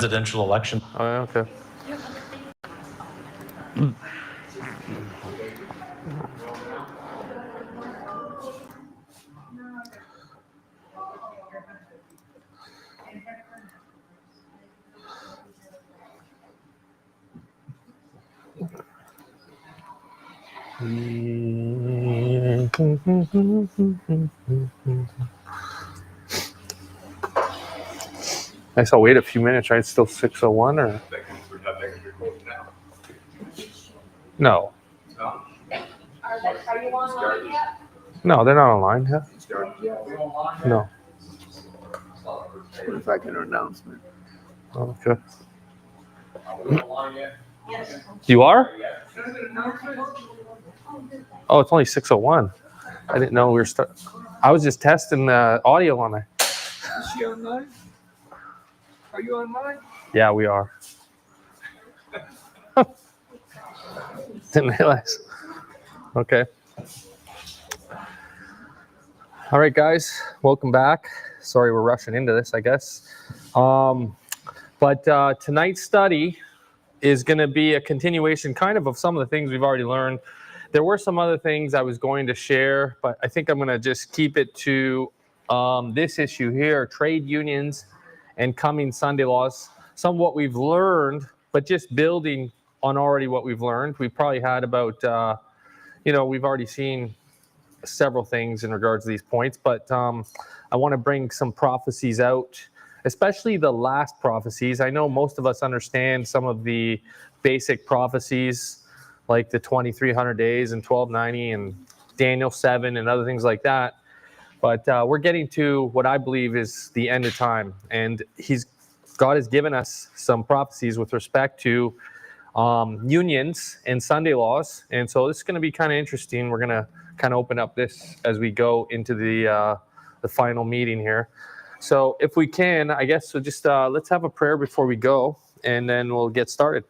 presidential election. Oh, yeah, okay. I guess I'll wait a few minutes, right? It's still 6:01 or? No. Are you online yet? No, they're not online yet. No. What if I get an announcement? Okay. You are? Oh, it's only 6:01. I didn't know we were I was just testing the audio on there. Is she online? Are you online? Yeah, we are. Didn't realize. Okay. All right, guys, welcome back. Sorry we're rushing into this, I guess. But tonight's study is going to be a continuation kind of some of the things we've already learned. There were some other things I was going to share, but I think I'm going to just keep it to this issue here, trade unions and coming Sunday laws. Some of what we've learned, but just building on already what we've learned. We've probably had about, we've already seen several things in regards to these points, but I want to bring some prophecies out, especially the last prophecies. I know most of us understand some of the basic prophecies, like the 2300 days and 1290 and Daniel 7 and other things like that. But we're getting to what I believe is the end of time. And God has given us some prophecies with respect to unions and Sunday laws. And so this is going to be kind of interesting. We're going to kind of open up this as we go into the final meeting here. So if we can, I guess we'll just let's have a prayer before we go, and then we'll get started.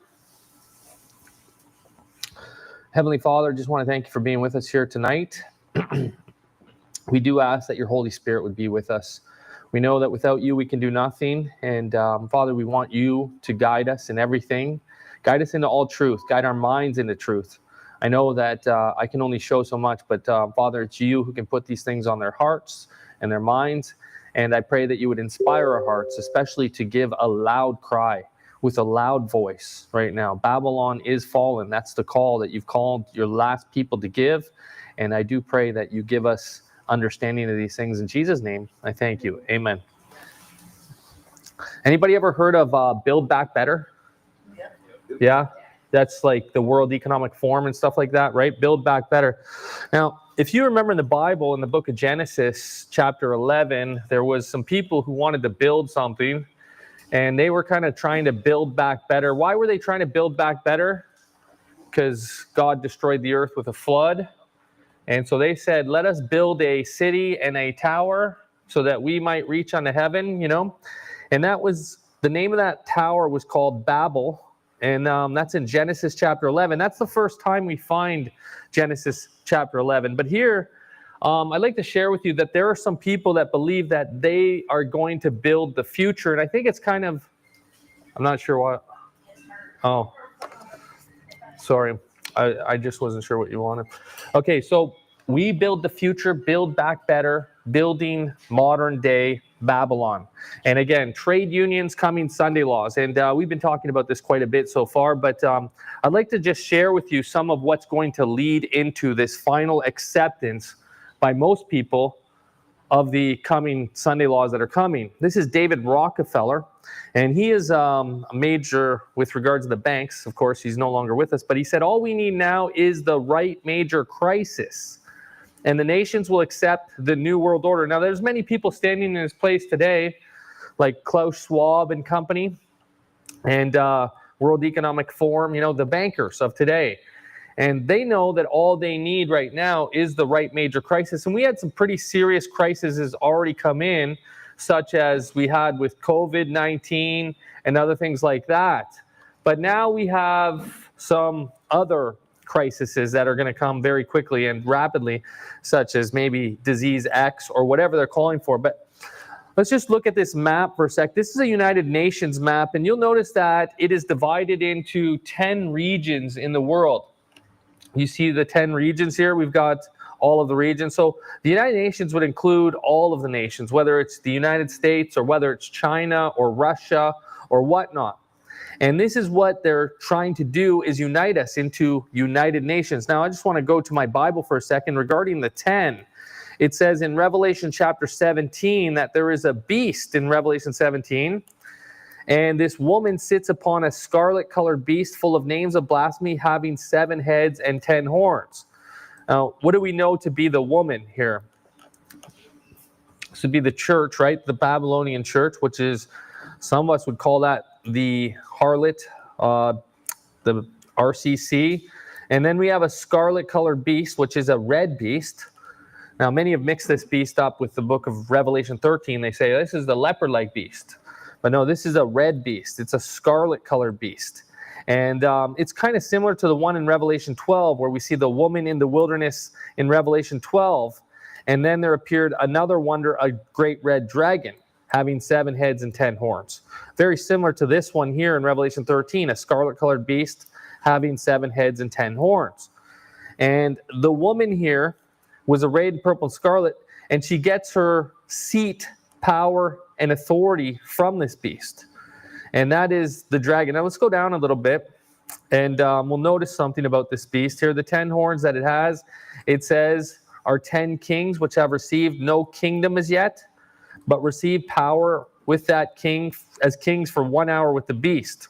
Heavenly Father, just want to thank you for being with us here tonight. We do ask that your Holy Spirit would be with us. We know that without you, we can do nothing. And Father, we want you to guide us in everything. Guide us into all truth. Guide our minds into truth. I know that I can only show so much, but Father, it's you who can put these things on their hearts and their minds. And I pray that you would inspire our hearts, especially to give a loud cry with a loud voice right now. Babylon is fallen. That's the call that you've called your last people to give. And I do pray that you give us understanding of these things. In Jesus' name, I thank you. Amen. Anybody ever heard of Build Back Better? Yeah? That's like the World Economic Forum and stuff like that, right? Build Back Better. Now, if you remember in the Bible, in the book of Genesis, chapter 11, there was some people who wanted to build something, and they were kind of trying to build back better. Why were they trying to build back better? Because God destroyed the earth with a flood. And so they said, let us build a city and a tower so that we might reach unto heaven, And that was, the name of that tower was called Babel. And that's in Genesis chapter 11. That's the first time we find Genesis chapter 11. But here, I'd like to share with you that there are some people that believe that they are going to build the future. And I think it's kind of, I'm not sure what. Oh, sorry. I just wasn't sure what you wanted. Okay, so we build the future, build back better, building modern day Babylon. And again, trade unions, coming Sunday laws. And we've been talking about this quite a bit so far, but I'd like to just share with you some of what's going to lead into this final acceptance by most people of the coming Sunday laws that are coming. This is David Rockefeller, and he is a major with regards to the banks. Of course, he's no longer with us, but he said, all we need now is the right major crisis, and the nations will accept the New World Order. Now, there's many people standing in his place today, like Klaus Schwab and company, and World Economic Forum, the bankers of today. And they know that all they need right now is the right major crisis. And we had some pretty serious crises already come in, such as we had with COVID-19 and other things like that. But now we have some other crises that are going to come very quickly and rapidly, such as maybe disease X or whatever they're calling for. But Let's just look at this map for a sec. This is a United Nations map, and you'll notice that it is divided into 10 regions in the world. You see the 10 regions here? We've got all of the regions. So the United Nations would include all of the nations, whether it's the United States or whether it's China or Russia or whatnot. And this is what they're trying to do, is unite us into United Nations. Now, I just want to go to my Bible for a second regarding the 10. It says in Revelation chapter 17 that there is a beast in Revelation 17. And this woman sits upon a scarlet-colored beast full of names of blasphemy, having 7 heads and 10 horns. Now, what do we know to be the woman here? This would be the church, right? The Babylonian church, which is, some of us would call that the harlot, the RCC. And then we have a scarlet-colored beast, which is a red beast. Now, many have mixed this beast up with the book of Revelation 13. They say, this is the leopard-like beast. But no, this is a red beast. It's a scarlet-colored beast. And it's kind of similar to the one in Revelation 12, where we see the woman in the wilderness in Revelation 12. And then there appeared another wonder, a great red dragon, having 7 heads and 10 horns. Very similar to this one here in Revelation 13, a scarlet-colored beast having 7 heads and 10 horns. And the woman here was arrayed in purple and scarlet, and she gets her seat, power, and authority from this beast. And that is the dragon. Now let's go down a little bit, and we'll notice something about this beast here. The 10 horns that it has, it says, are 10 kings which have received no kingdom as yet, but receive power with that king as kings for 1 hour with the beast.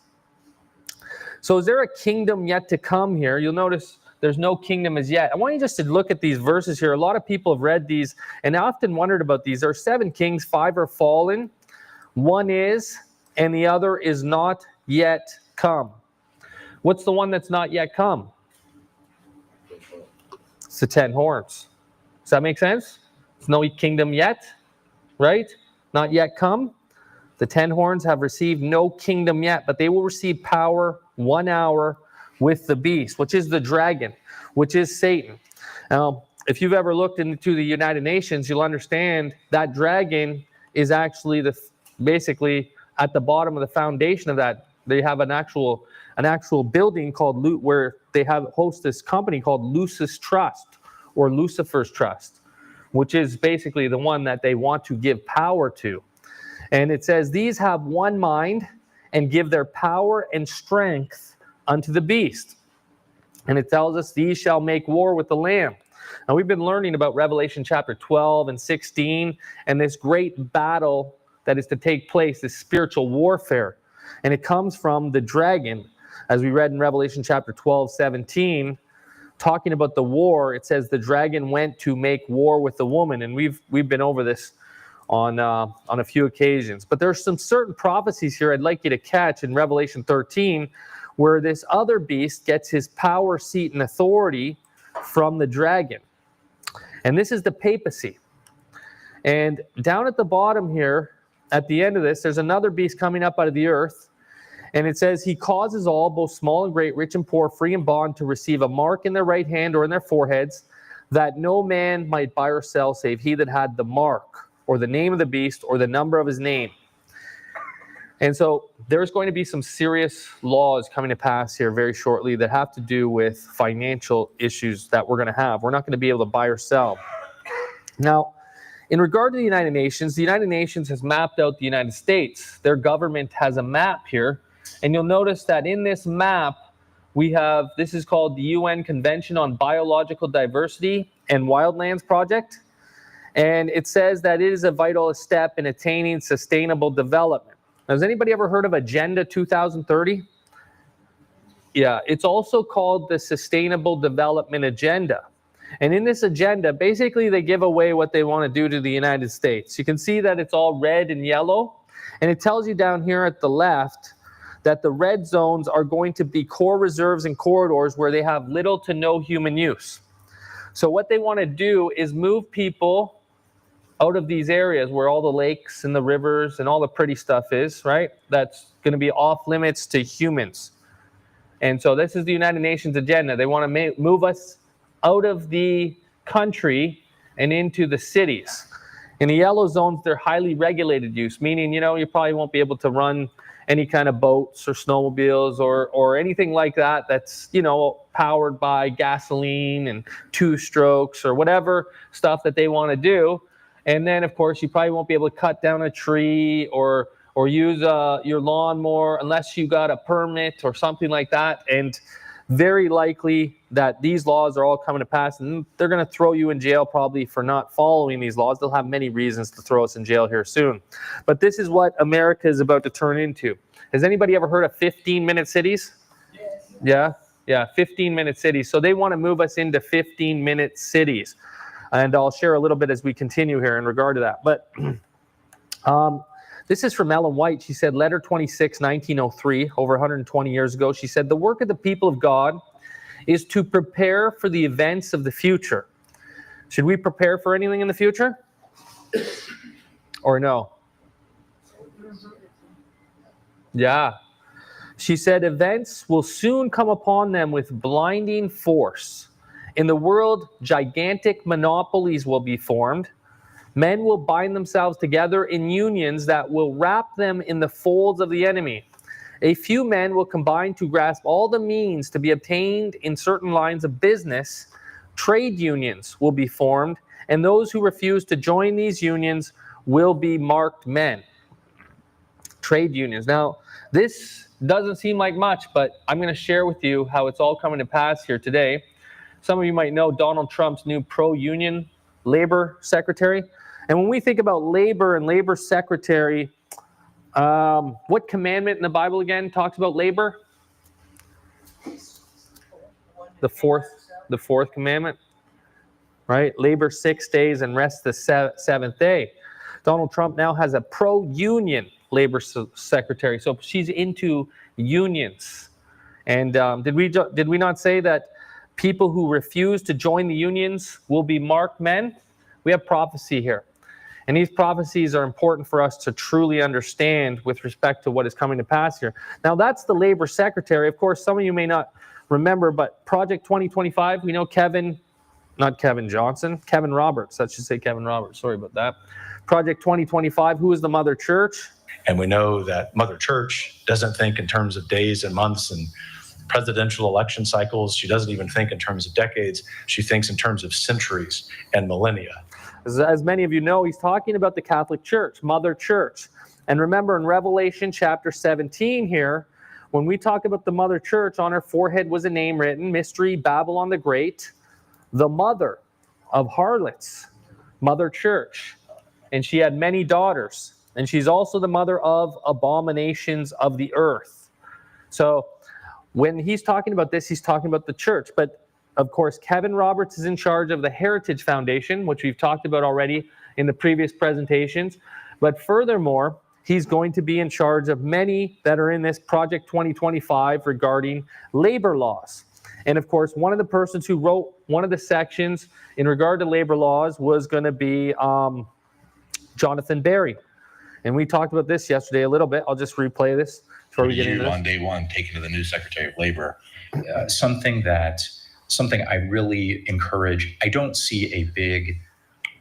So is there a kingdom yet to come here? You'll notice there's no kingdom as yet. I want you just to look at these verses here. A lot of people have read these and often wondered about these. There are 7 kings, 5 are fallen, 1 is, and the other is not yet come. What's the one that's not yet come? It's the 10 horns. Does that make sense? There's no kingdom yet, right? Not yet come. The 10 horns have received no kingdom yet, but they will receive power 1 hour with the beast, which is the dragon, which is Satan. Now, if you've ever looked into the United Nations, you'll understand that dragon is actually basically at the bottom of the foundation of that. They have an actual building called where they host this company called Lucis Trust, or Lucifer's Trust, which is basically the one that they want to give power to. And it says, these have one mind and give their power and strength unto the beast. And it tells us, these shall make war with the Lamb. Now, we've been learning about Revelation chapter 12 and 16 and this great battle that is to take place, this spiritual warfare. And it comes from the dragon. As we read in Revelation chapter 12, 17, talking about the war, it says the dragon went to make war with the woman. And we've been over this on a few occasions. But there's some certain prophecies here I'd like you to catch in Revelation 13, where this other beast gets his power, seat, and authority from the dragon. And this is the papacy. And down at the bottom here, at the end of this, there's another beast coming up out of the earth. And it says, he causes all, both small and great, rich and poor, free and bond, to receive a mark in their right hand or in their foreheads, that no man might buy or sell save he that had the mark, or the name of the beast, or the number of his name. And so there's going to be some serious laws coming to pass here very shortly that have to do with financial issues that we're going to have. We're not going to be able to buy or sell. Now, in regard to the United Nations has mapped out the United States. Their government has a map here. And you'll notice that in this map, we have, this is called the UN Convention on Biological Diversity and Wildlands Project. And it says that it is a vital step in attaining sustainable development. Now, has anybody ever heard of Agenda 2030? Yeah, it's also called the Sustainable Development Agenda. And in this agenda, basically they give away what they want to do to the United States. You can see that it's all red and yellow. And it tells you down here at the left that the red zones are going to be core reserves and corridors where they have little to no human use. So what they want to do is move people out of these areas where all the lakes and the rivers and all the pretty stuff is, right? That's going to be off limits to humans. And so this is the United Nations agenda. They want to move us out of the country and into the cities. In the yellow zones, they're highly regulated use, meaning, you probably won't be able to run any kind of boats or snowmobiles or anything like that that's, powered by gasoline and two strokes or whatever stuff that they want to do. And then, of course, you probably won't be able to cut down a tree or use your lawnmower unless you got a permit or something like that. And very likely that these laws are all coming to pass, and they're going to throw you in jail probably for not following these laws. They'll have many reasons to throw us in jail here soon. But this is what America is about to turn into. Has anybody ever heard of 15-minute cities? Yes. Yeah, 15-minute cities. So they want to move us into 15-minute cities. And I'll share a little bit as we continue here in regard to that. But this is from Ellen White. She said, letter 26, 1903, over 120 years ago. She said, the work of the people of God is to prepare for the events of the future. Should we prepare for anything in the future? Or no? Yeah. She said, events will soon come upon them with blinding force. In the world, gigantic monopolies will be formed. Men will bind themselves together in unions that will wrap them in the folds of the enemy. A few men will combine to grasp all the means to be obtained in certain lines of business. Trade unions will be formed, and those who refuse to join these unions will be marked men. Trade unions. Now, this doesn't seem like much, but I'm going to share with you how it's all coming to pass here today. Some of you might know Donald Trump's new pro-union labor secretary. And when we think about labor and labor secretary, what commandment in the Bible again talks about labor? The fourth commandment, right? Labor 6 days and rest the seventh day. Donald Trump now has a pro-union labor secretary, so she's into unions. And did we not say that people who refuse to join the unions will be marked men? We have prophecy here. And these prophecies are important for us to truly understand with respect to what is coming to pass here. Now, that's the labor secretary. Of course, some of you may not remember, but Project 2025, we know Kevin Roberts. I should say Kevin Roberts. Sorry about that. Project 2025, who is the Mother Church? And we know that Mother Church doesn't think in terms of days and months and presidential election cycles. She doesn't even think in terms of decades. She thinks in terms of centuries and millennia. As many of you know, he's talking about the Catholic Church, Mother Church. And remember in Revelation chapter 17 here, when we talk about the Mother Church, on her forehead was a name written, Mystery Babylon the Great, the mother of harlots, Mother Church. And she had many daughters. And she's also the mother of abominations of the earth. So when he's talking about this, he's talking about the church. But of course, Kevin Roberts is in charge of the Heritage Foundation, which we've talked about already in the previous presentations. But furthermore, he's going to be in charge of many that are in this Project 2025 regarding labor laws. And of course, one of the persons who wrote one of the sections in regard to labor laws was going to be Jonathan Berry. And we talked about this yesterday a little bit. I'll just replay this before we get into this. On day one, taken to the new Secretary of Labor, something I really encourage. I don't see a big,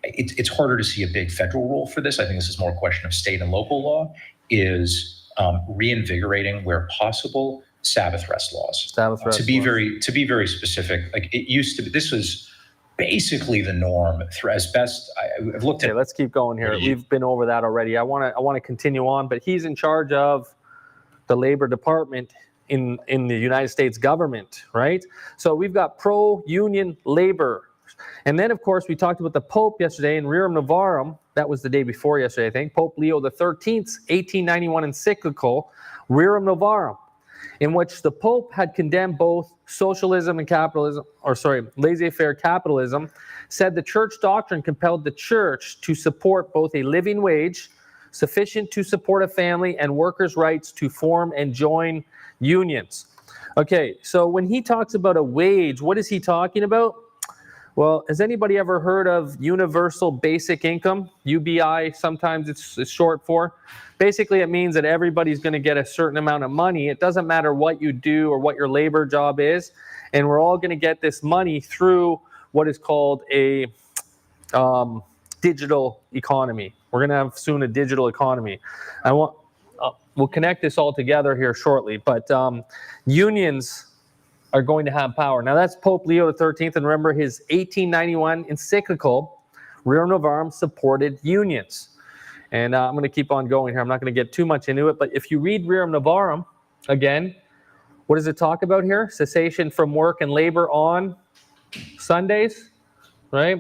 it's harder to see a big federal role for this. I think this is more a question of state and local law, is reinvigorating where possible Sabbath rest laws. To be very specific, like it used to be, this was basically the norm as best I've looked at. Okay, let's keep going here. We've been over that already. I want to continue on, but he's in charge of the Labor Department in the United States government, right? So we've got pro-union labor. And then, of course, we talked about the Pope yesterday in Rerum Novarum. That was the day before yesterday, I think. Pope Leo XIII's 1891 encyclical, Rerum Novarum, in which the Pope had condemned both socialism and capitalism, laissez-faire capitalism, said the church doctrine compelled the church to support both a living wage, sufficient to support a family, and workers' rights to form and join unions. Okay, so when he talks about a wage, what is he talking about? Well, has anybody ever heard of universal basic income? UBI, sometimes it's short for. Basically, it means that everybody's going to get a certain amount of money. It doesn't matter what you do or what your labor job is, and we're all going to get this money through what is called a digital economy. We're going to have soon a digital economy. We'll connect this all together here shortly, but unions are going to have power. Now that's Pope Leo XIII, and remember his 1891 encyclical, Rerum Novarum, supported unions. And I'm going to keep on going here. I'm not going to get too much into it, but if you read Rerum Novarum, again, what does it talk about here? Cessation from work and labor on Sundays, right?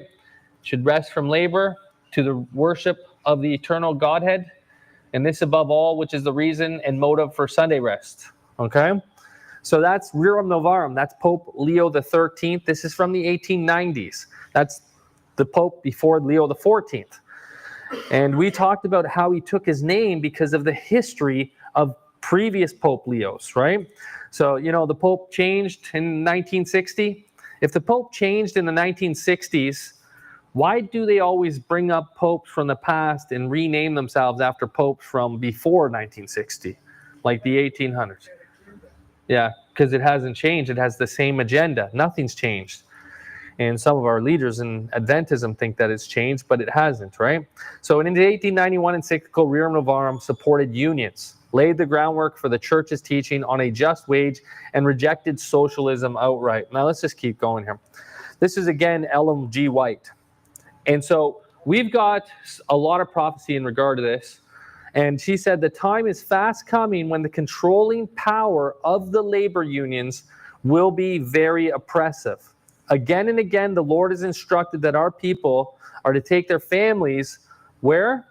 Should rest from labor to the worship of the eternal Godhead. And this above all, which is the reason and motive for Sunday rest, okay? So that's Rerum Novarum. That's Pope Leo XIII. This is from the 1890s. That's the Pope before Leo XIV. And we talked about how he took his name because of the history of previous Pope Leos, right? So, you know, the Pope changed in 1960. If the Pope changed in the 1960s, why do they always bring up popes from the past and rename themselves after popes from before 1960, like the 1800s? Yeah, because it hasn't changed. It has the same agenda. Nothing's changed. And some of our leaders in Adventism think that it's changed, but it hasn't, right? So in the 1891 encyclical, Rerum Novarum supported unions, laid the groundwork for the church's teaching on a just wage, and rejected socialism outright. Now let's just keep going here. This is again Ellen G. White. And so we've got a lot of prophecy in regard to this. And she said, the time is fast coming when the controlling power of the labor unions will be very oppressive. Again and again, the Lord has instructed that our people are to take their families, where?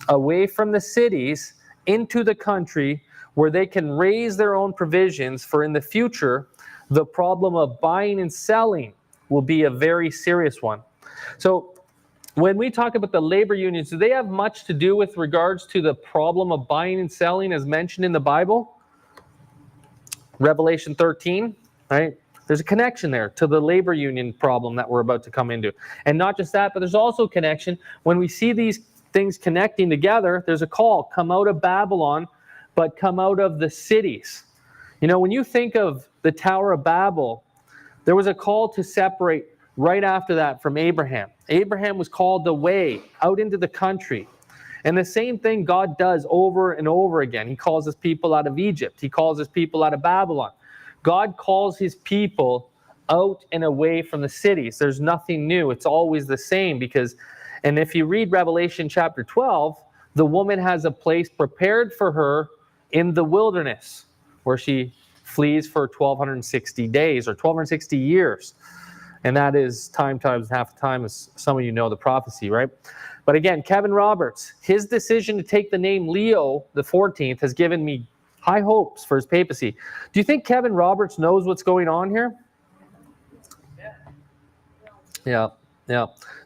Away from the cities, into the country where they can raise their own provisions, for in the future, the problem of buying and selling will be a very serious one. So when we talk about the labor unions, do they have much to do with regards to the problem of buying and selling as mentioned in the Bible? Revelation 13, right? There's a connection there to the labor union problem that we're about to come into. And not just that, but there's also a connection. When we see these things connecting together, there's a call, come out of Babylon, but come out of the cities. You know, when you think of the Tower of Babel, there was a call to separate right after that from Abraham. Abraham was called away, out into the country. And the same thing God does over and over again. He calls his people out of Egypt. He calls his people out of Babylon. God calls his people out and away from the cities. There's nothing new. It's always the same because, and if you read Revelation chapter 12, the woman has a place prepared for her in the wilderness where she flees for 1,260 days or 1,260 years. And that is time times half the time, as some of you know the prophecy, right? But again, Kevin Roberts, his decision to take the name Leo the 14th has given me high hopes for his papacy. Do you think Kevin Roberts knows what's going on here? Yeah.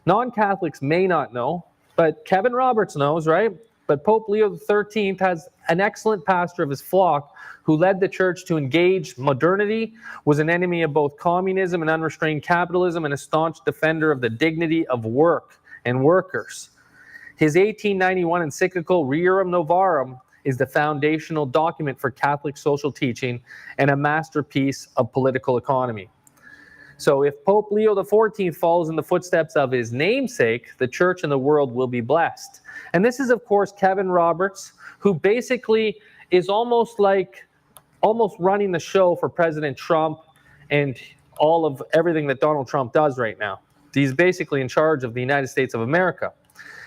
Non-Catholics may not know, but Kevin Roberts knows, right? But Pope Leo XIII has an excellent pastor of his flock who led the church to engage modernity, was an enemy of both communism and unrestrained capitalism, and a staunch defender of the dignity of work and workers. His 1891 encyclical Rerum Novarum is the foundational document for Catholic social teaching and a masterpiece of political economy. So if Pope Leo XIV follows in the footsteps of his namesake, the church and the world will be blessed. And this is, of course, Kevin Roberts, who basically is almost running the show for President Trump and all of everything that Donald Trump does right now. He's basically in charge of the United States of America.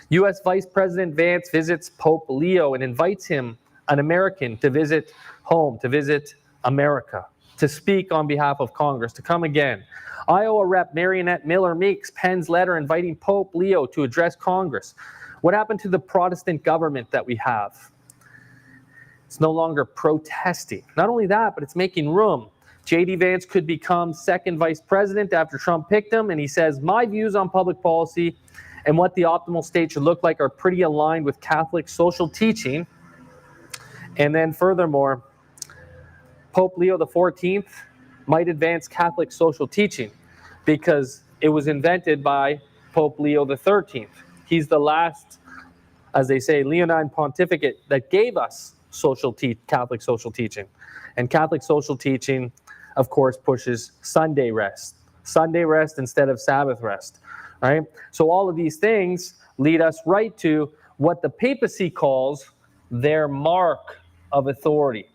U.S. Vice President Vance visits Pope Leo and invites him, an American, to visit home, to visit America, to speak on behalf of Congress, to come again. Iowa Rep. Marionette Miller Meeks pens letter inviting Pope Leo to address Congress. What happened to the Protestant government that we have? It's no longer protesting. Not only that, but it's making room. J.D. Vance could become second vice president after Trump picked him, and he says, my views on public policy and what the optimal state should look like are pretty aligned with Catholic social teaching. And then furthermore, Pope Leo XIV might advance Catholic social teaching because it was invented by Pope Leo XIII. He's the last, as they say, Leonine pontificate that gave us Catholic social teaching. And Catholic social teaching, of course, pushes Sunday rest. Sunday rest instead of Sabbath rest. right? So all of these things lead us right to what the papacy calls their mark of authority.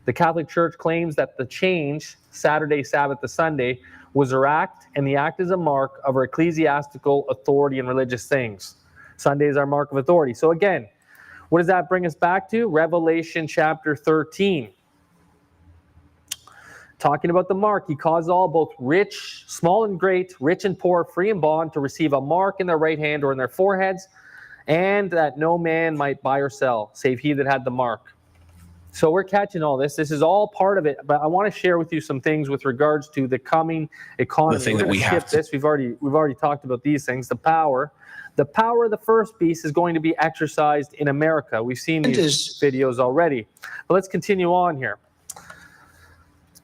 The Catholic Church claims that the change, Saturday, Sabbath to Sunday, was her act, and the act is a mark of her ecclesiastical authority in religious things. Sunday is our mark of authority. So again, what does that bring us back to? Revelation chapter 13. Talking about the mark, he caused all, both rich, small and great, rich and poor, free and bond, to receive a mark in their right hand or in their foreheads, and that no man might buy or sell, save he that had the mark. So we're catching all this. This is all part of it, but I want to share with you some things with regards to the coming economy. The thing that we have to... this. We've already talked about these things. The power of the first beast is going to be exercised in America. We've seen these videos already. But let's continue on here.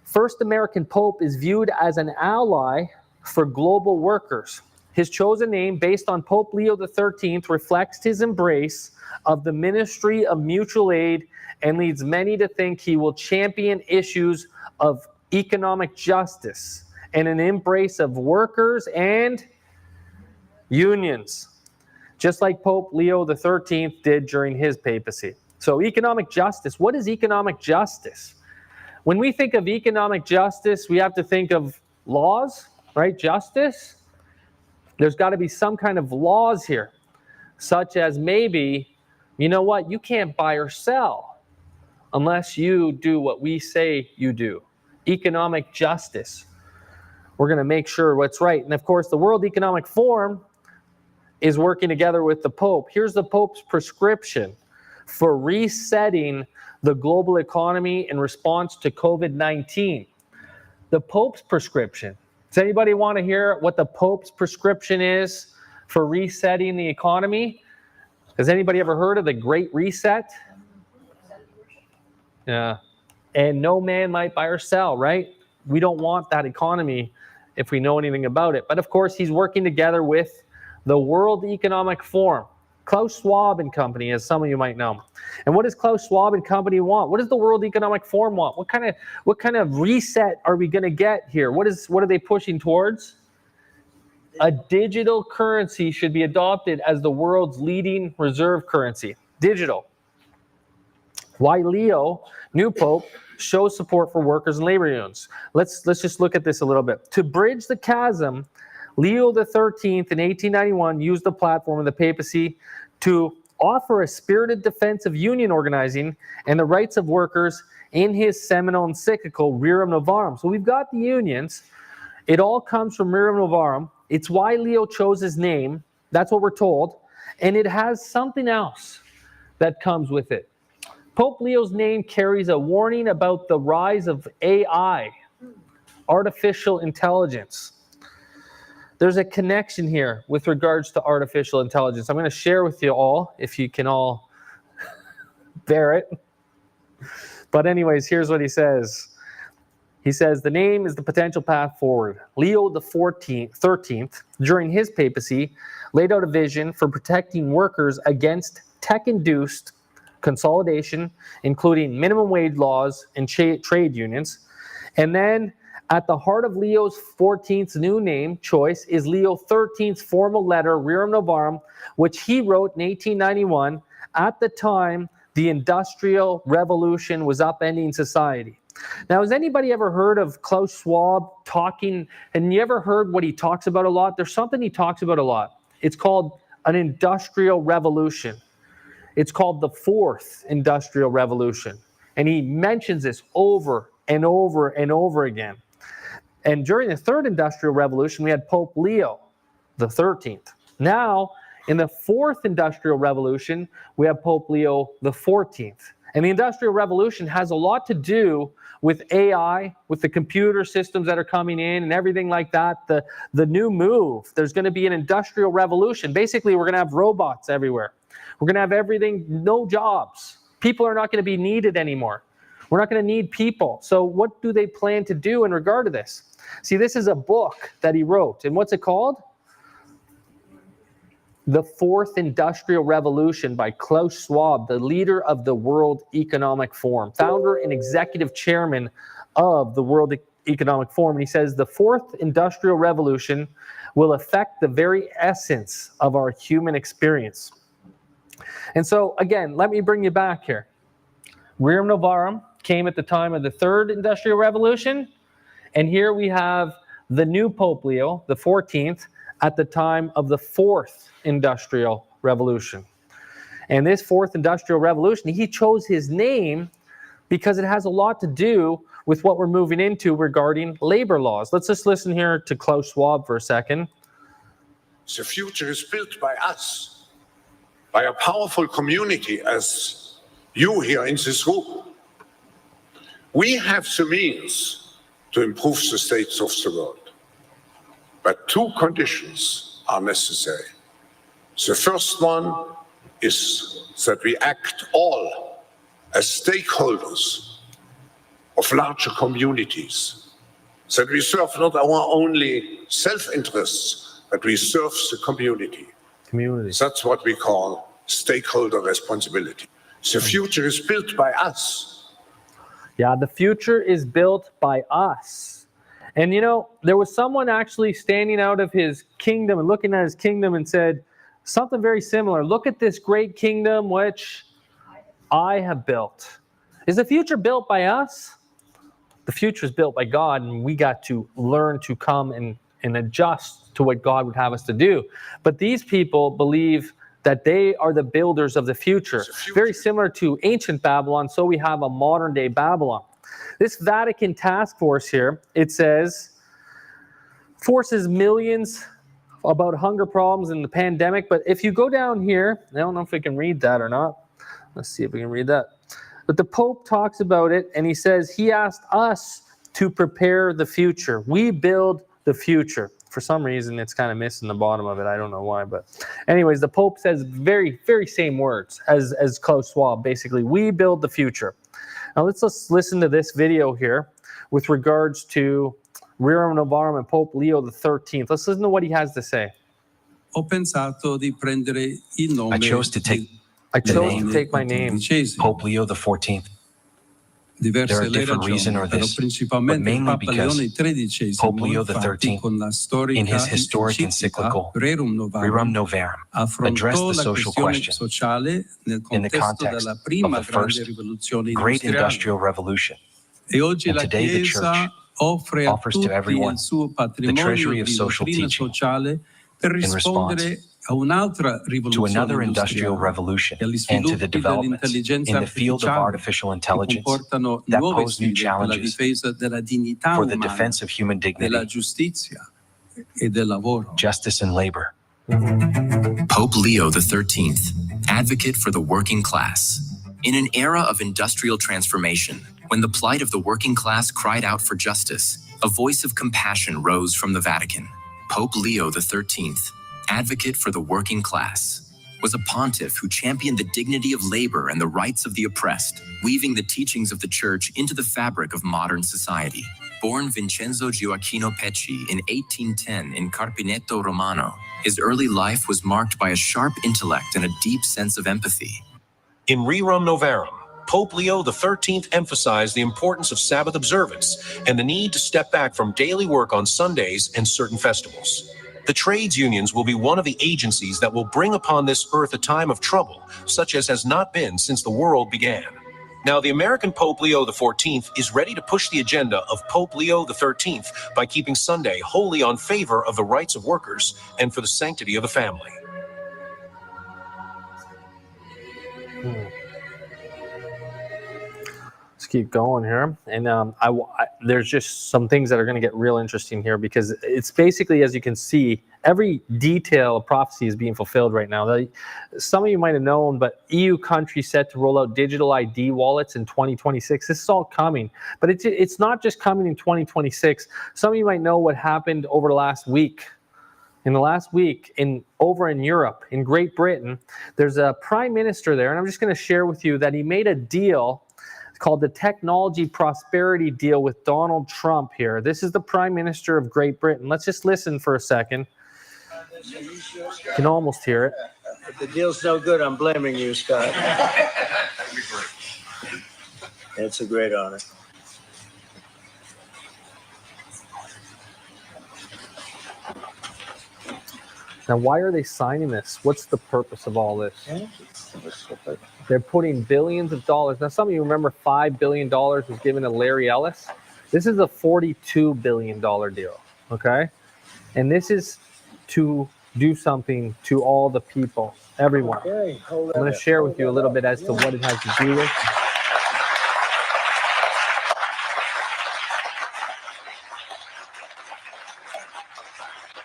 First American Pope is viewed as an ally for global workers. His chosen name, based on Pope Leo XIII, reflects his embrace of the ministry of mutual aid and leads many to think he will champion issues of economic justice and an embrace of workers and unions, just like Pope Leo XIII did during his papacy. So economic justice, what is economic justice? When we think of economic justice, we have to think of laws, right? Justice. There's got to be some kind of laws here, such as maybe, you know what, you can't buy or sell unless you do what we say you do. Economic justice. We're going to make sure what's right. And of course, the World Economic Forum is working together with the Pope. Here's the Pope's prescription for resetting the global economy in response to COVID-19. The Pope's prescription. Does anybody want to hear what the Pope's prescription is for resetting the economy? Has anybody ever heard of the Great Reset? Yeah. And no man might buy or sell, right? We don't want that economy if we know anything about it. But of course, he's working together with the World Economic Forum, Klaus Schwab and Company, as some of you might know. And what does Klaus Schwab and Company want? What does the World Economic Forum want? What kind of reset are we going to get here? What are they pushing towards? A digital currency should be adopted as the world's leading reserve currency. Digital. Why Leo, new Pope, shows support for workers and labor unions. Let's just look at this a little bit. To bridge the chasm, Leo XIII in 1891 used the platform of the papacy to offer a spirited defense of union organizing and the rights of workers in his seminal encyclical, Rerum Novarum. So we've got the unions. It all comes from Rerum Novarum. It's why Leo chose his name. That's what we're told. And it has something else that comes with it. Pope Leo's name carries a warning about the rise of AI, artificial intelligence. There's a connection here with regards to artificial intelligence. I'm going to share with you all, if you can all bear it. But anyways, here's what he says. He says, the name is the potential path forward. Leo XIII, during his papacy, laid out a vision for protecting workers against tech-induced consolidation, including minimum wage laws and trade unions. And then at the heart of Leo XIV's new name choice is Leo XIII's formal letter, Rerum Novarum, which he wrote in 1891. At the time, the Industrial Revolution was upending society. Now, has anybody ever heard of Klaus Schwab talking? And you ever heard what he talks about a lot? There's something he talks about a lot. It's called an industrial revolution. It's called the Fourth Industrial Revolution. And he mentions this over and over and over again. And during the Third Industrial Revolution, we had Pope Leo XIII. Now, in the Fourth Industrial Revolution, we have Pope Leo XIV. And the Industrial Revolution has a lot to do with AI, with the computer systems that are coming in and everything like that. The new move, there's going to be an industrial revolution. Basically, we're going to have robots everywhere. We're going to have everything, no jobs. People are not going to be needed anymore. We're not going to need people. So what do they plan to do in regard to this? See, this is a book that he wrote. And what's it called? The Fourth Industrial Revolution by Klaus Schwab, the leader of the World Economic Forum, founder and executive chairman of the World Economic Forum. And he says the Fourth Industrial Revolution will affect the very essence of our human experience. And so, again, let me bring you back here. Rerum Novarum came at the time of the Third Industrial Revolution, and here we have the new Pope Leo, the 14th, at the time of the Fourth Industrial Revolution. And this Fourth Industrial Revolution, he chose his name because it has a lot to do with what we're moving into regarding labor laws. Let's just listen here to Klaus Schwab for a second. The future is built by us, by a powerful community as you here in this room. We have the means to improve the states of the world. But two conditions are necessary. The first one is that we act all as stakeholders of larger communities, that we serve not our only self-interests, but we serve the community. That's what we call stakeholder responsibility. The future is built by us. Yeah, the future is built by us. And you know, there was someone actually standing out of his kingdom and looking at his kingdom and said something very similar. Look at this great kingdom which I have built. Is the future built by us? The future is built by God, and we got to learn to come and adjust to what God would have us to do. But these people believe that they are the builders of the future. Very similar to ancient Babylon, so we have a modern day Babylon. This Vatican task force here, it says, forces millions about hunger problems and the pandemic. But if you go down here, I don't know if we can read that or not. Let's see if we can read that. But the Pope talks about it, and he says he asked us to prepare the future. We build the future. For some reason, it's kind of missing the bottom of it. I don't know why. But anyways, the Pope says very, very same words as Klaus Schwab. Basically, we build the future. Now let's just listen to this video here with regards to Rerum Novarum and Pope Leo the 13th. Let's listen to what he has to say. Ho pensato di prendere il nome. I chose to take my name, Pope Leo the 14th. Diverse There are le different ragioni, reasons or però this, but principalmente mainly Papa because Leone XIII, Pope Leo the infatti, 13th, con la storica in his historic encyclical Rerum Rerum Novarum, Novarum, affrontò addressed the la social questione question sociale nel in the contesto context della of prima the grande first rivoluzione great industriale. industrial revolution. E oggi And la today the Chiesa Church offre a offers to tutti everyone il suo the patrimonio treasury of di social dottrina teaching sociale per in response rispondere a un'altra to rivoluzione another industrial industriale revolution e agli and to the sviluppi developments dell'intelligenza in the field of artificiale artificial che intelligence comportano that nuove pose new sfide per la challenges difesa della dignità for the umana, defense of human della dignity, giustizia e del lavoro. justice, and labor. Pope Leo XIII, advocate for the working class. In an era of industrial transformation, when the plight of the working class cried out for justice, a voice of compassion rose from the Vatican. Pope Leo XIII, advocate for the working class, was a pontiff who championed the dignity of labor and the rights of the oppressed, weaving the teachings of the Church into the fabric of modern society. Born Vincenzo Gioacchino Pecci in 1810 in Carpineto Romano, his early life was marked by a sharp intellect and a deep sense of empathy. In Rerum Novarum, Pope Leo XIII emphasized the importance of Sabbath observance and the need to step back from daily work on Sundays and certain festivals. The trades unions will be one of the agencies that will bring upon this earth a time of trouble, such as has not been since the world began. Now, the American Pope Leo XIV is ready to push the agenda of Pope Leo XIII by keeping Sunday wholly on favor of the rights of workers and for the sanctity of the family. Let's keep going here. And there's just some things that are going to get real interesting here, because it's basically, as you can see, every detail of prophecy is being fulfilled right now. Some of you might have known, but EU countries set to roll out digital ID wallets in 2026. This is all coming, but it's not just coming in 2026. Some of you might know what happened over the last week. In the last week, over in Europe, in Great Britain, there's a prime minister there, and I'm just going to share with you that he made a deal called the Technology Prosperity Deal with Donald Trump here. This is the Prime Minister of Great Britain. Let's just listen for a second. You can almost hear it. If the deal's no good, I'm blaming you, Scott. It's a great honor. Now, why are they signing this? What's the purpose of all this? They're putting billions of dollars. Now, some of you remember $5 billion was given to Larry Ellis. This is a $42 billion deal, okay? And this is to do something to all the people, everyone. Okay, hold I'm going to share with you a little bit as to what it has to do with.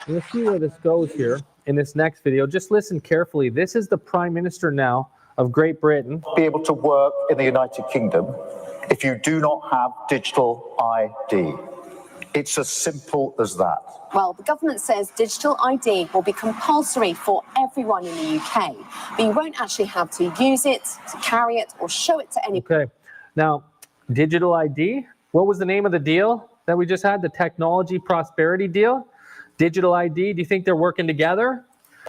We'll see where this goes here in this next video. Just listen carefully. This is the Prime Minister now of Great Britain. Be able to work in the United Kingdom if you do not have digital ID. It's as simple as that. Well, the government says digital ID will be compulsory for everyone in the UK, but you won't actually have to use it, to carry it, or show it to anyone. Okay. Now, digital ID, what was the name of the deal that we just had? The technology prosperity deal? Digital ID, do you think they're working together?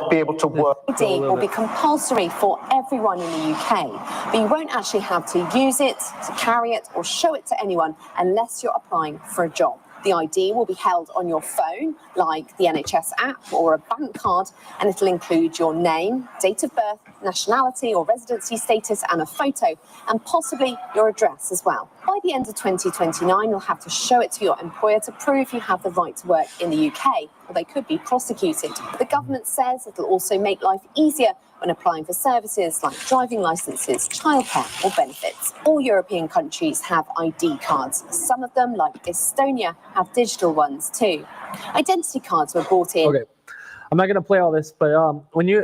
Be able to work. ID will be compulsory for everyone in the UK, but you won't actually have to use it, to carry it, or show it to anyone unless you're applying for a job. The ID will be held on your phone, like the NHS app or a bank card, and it'll include your name, date of birth, nationality or residency status, and a photo, and possibly your address as well. By the end of 2029, you'll have to show it to your employer to prove you have the right to work in the UK, or they could be prosecuted. The government says it'll also make life easier when applying for services like driving licenses, childcare, or benefits. All European countries have ID cards. Some of them, like Estonia, have digital ones too. Identity cards were brought in. Okay, I'm not going to play all this, but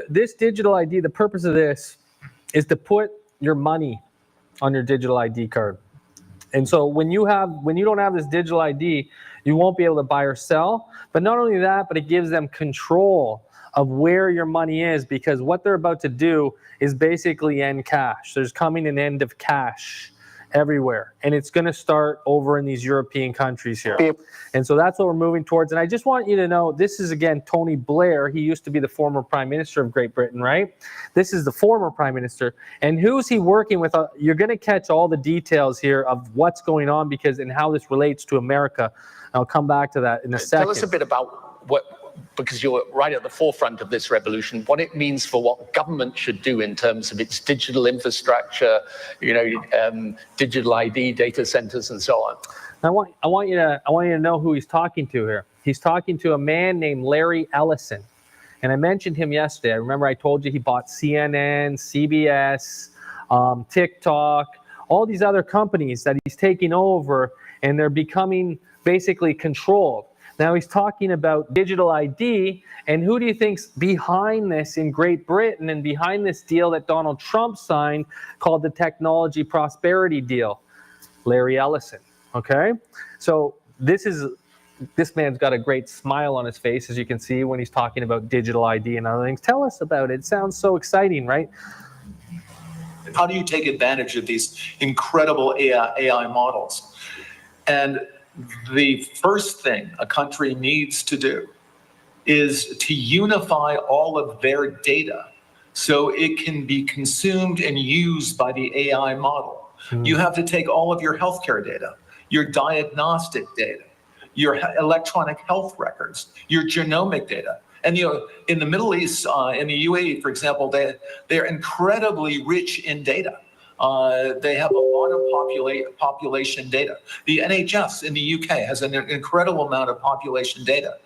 this digital ID, the purpose of this is to put your money on your digital ID card. And so when you don't have this digital ID, you won't be able to buy or sell. But not only that, but it gives them control of where your money is, because what they're about to do is basically end cash. There's coming an end of cash everywhere, and it's going to start over in these European countries here. And so that's what we're moving towards. And I just want you to know, this is, again, Tony Blair. He used to be the former Prime Minister of Great Britain, right? This is the former Prime Minister. And who's he working with? You're going to catch all the details here of what's going on and how this relates to America. I'll come back to that in a second. Tell us a bit about because you're right at the forefront of this revolution, what it means for what government should do in terms of its digital infrastructure, digital ID, data centers, and so on. I want you to know who he's talking to here. He's talking to a man named Larry Ellison. And I mentioned him yesterday. I remember I told you he bought CNN, CBS, TikTok, all these other companies that he's taking over, and they're becoming basically controlled. Now he's talking about digital ID, and who do you think's behind this in Great Britain and behind this deal that Donald Trump signed called the Technology Prosperity Deal? Larry Ellison, okay? So this man's got a great smile on his face, as you can see, when he's talking about digital ID and other things. Tell us about it. It sounds so exciting, right? How do you take advantage of these incredible AI models? And the first thing a country needs to do is to unify all of their data so it can be consumed and used by the AI model. You have to take all of your healthcare data, your diagnostic data, your electronic health records, your genomic data. And in the Middle East, in the UAE, for example, they're incredibly rich in data. They have a lot of population data. The NHS in the UK has an incredible amount of population data,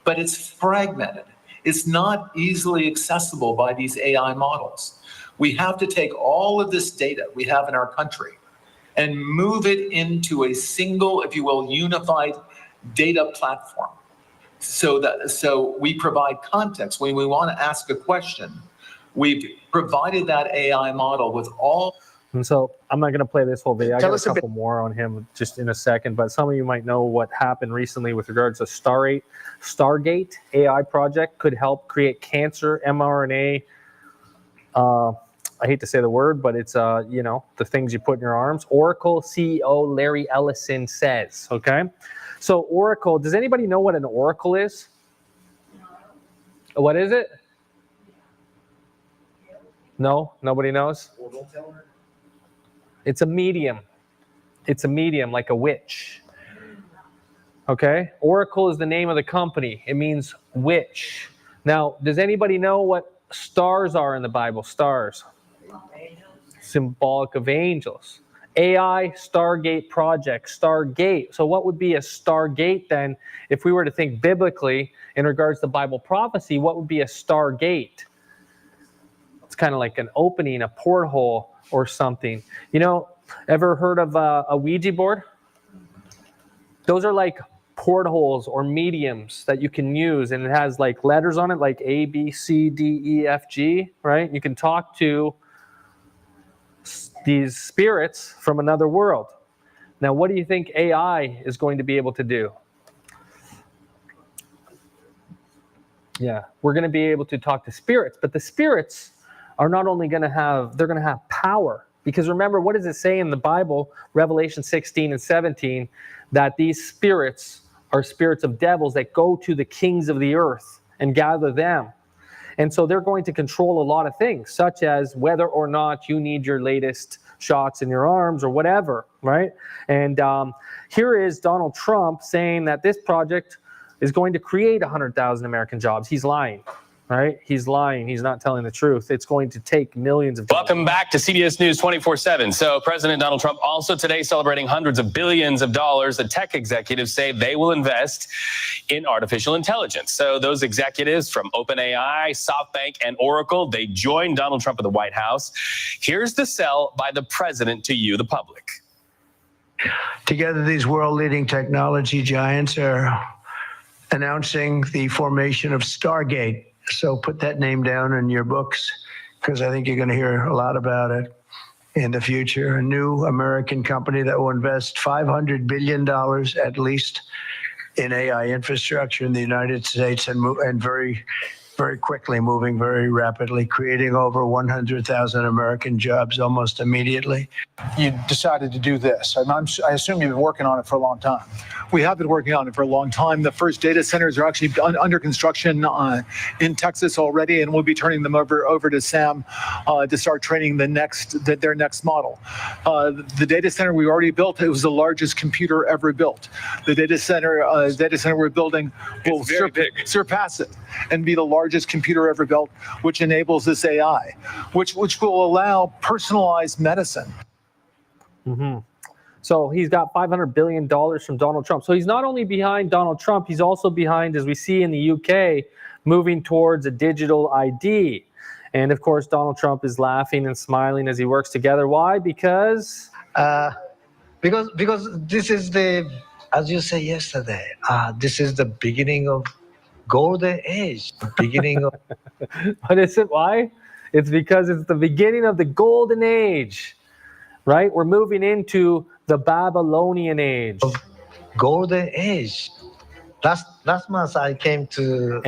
but it's fragmented. It's not easily accessible by these AI models. We have to take all of this data we have in our country and move it into a single, if you will, unified data platform. So we provide context. When we want to ask a question, we've provided that AI model with all. And so I'm not going to play this whole video. I got a couple more on him just in a second, but some of you might know what happened recently with regards to Stargate AI project could help create cancer mRNA. I hate to say the word, but it's the things you put in your arms. Oracle CEO Larry Ellison says, okay? So Oracle, does anybody know what an oracle is? What is it? No, nobody knows? It's a medium. It's a medium, like a witch. Okay? Oracle is the name of the company. It means witch. Now, does anybody know what stars are in the Bible? Stars. Symbolic of angels. AI, Stargate project, Stargate. So what would be a Stargate then? If we were to think biblically in regards to Bible prophecy, what would be a Stargate? It's kind of like an opening, a porthole or something. You know, ever heard of a Ouija board? Those are like portholes or mediums that you can use, and it has like letters on it like A, B, C, D, E, F, G, right? You can talk to these spirits from another world. Now, what do you think AI is going to be able to do? Yeah, we're going to be able to talk to spirits, but the spirits are not only going to have, they're going to have power. Because remember, what does it say in the Bible, Revelation 16 and 17, that these spirits are spirits of devils that go to the kings of the earth and gather them. And so they're going to control a lot of things, such as whether or not you need your latest shots in your arms or whatever, right? And here is Donald Trump saying that this project is going to create 100,000 American jobs. He's lying, right? He's lying. He's not telling the truth. It's going to take millions of jobs. Welcome back to CBS News 24/7. So President Donald Trump also today celebrating hundreds of billions of dollars. The tech executives say they will invest in artificial intelligence. So those executives from OpenAI, SoftBank, and Oracle, they joined Donald Trump at the White House. Here's the sell by the president to you, the public. Together, these world-leading technology giants are announcing the formation of Stargate. So put that name down in your books, because I think you're going to hear a lot about it in the future. A new American company that will invest $500 billion at least in AI infrastructure in the United States, and very, very quickly, moving very rapidly, creating over 100,000 American jobs almost immediately. You decided to do this. I assume you've been working on it for a long time. We have been working on it for a long time. The first data centers are actually under construction in Texas already, and we'll be turning them over to Sam to start training their next model. The data center we already built, it was the largest computer ever built. The data center we're building will surpass it and be the largest computer ever built, which enables this AI, which will allow personalized medicine. Mm-hmm. So he's got $500 billion from Donald Trump. So he's not only behind Donald Trump, he's also behind, as we see in the UK, moving towards a digital ID. And of course, Donald Trump is laughing and smiling as he works together. Why? Because this is the, as you said yesterday, this is the beginning of golden age. Beginning of. What is it? Why? It's because it's the beginning of the golden age, right? We're moving into the Babylonian age. Golden age. Last month I came to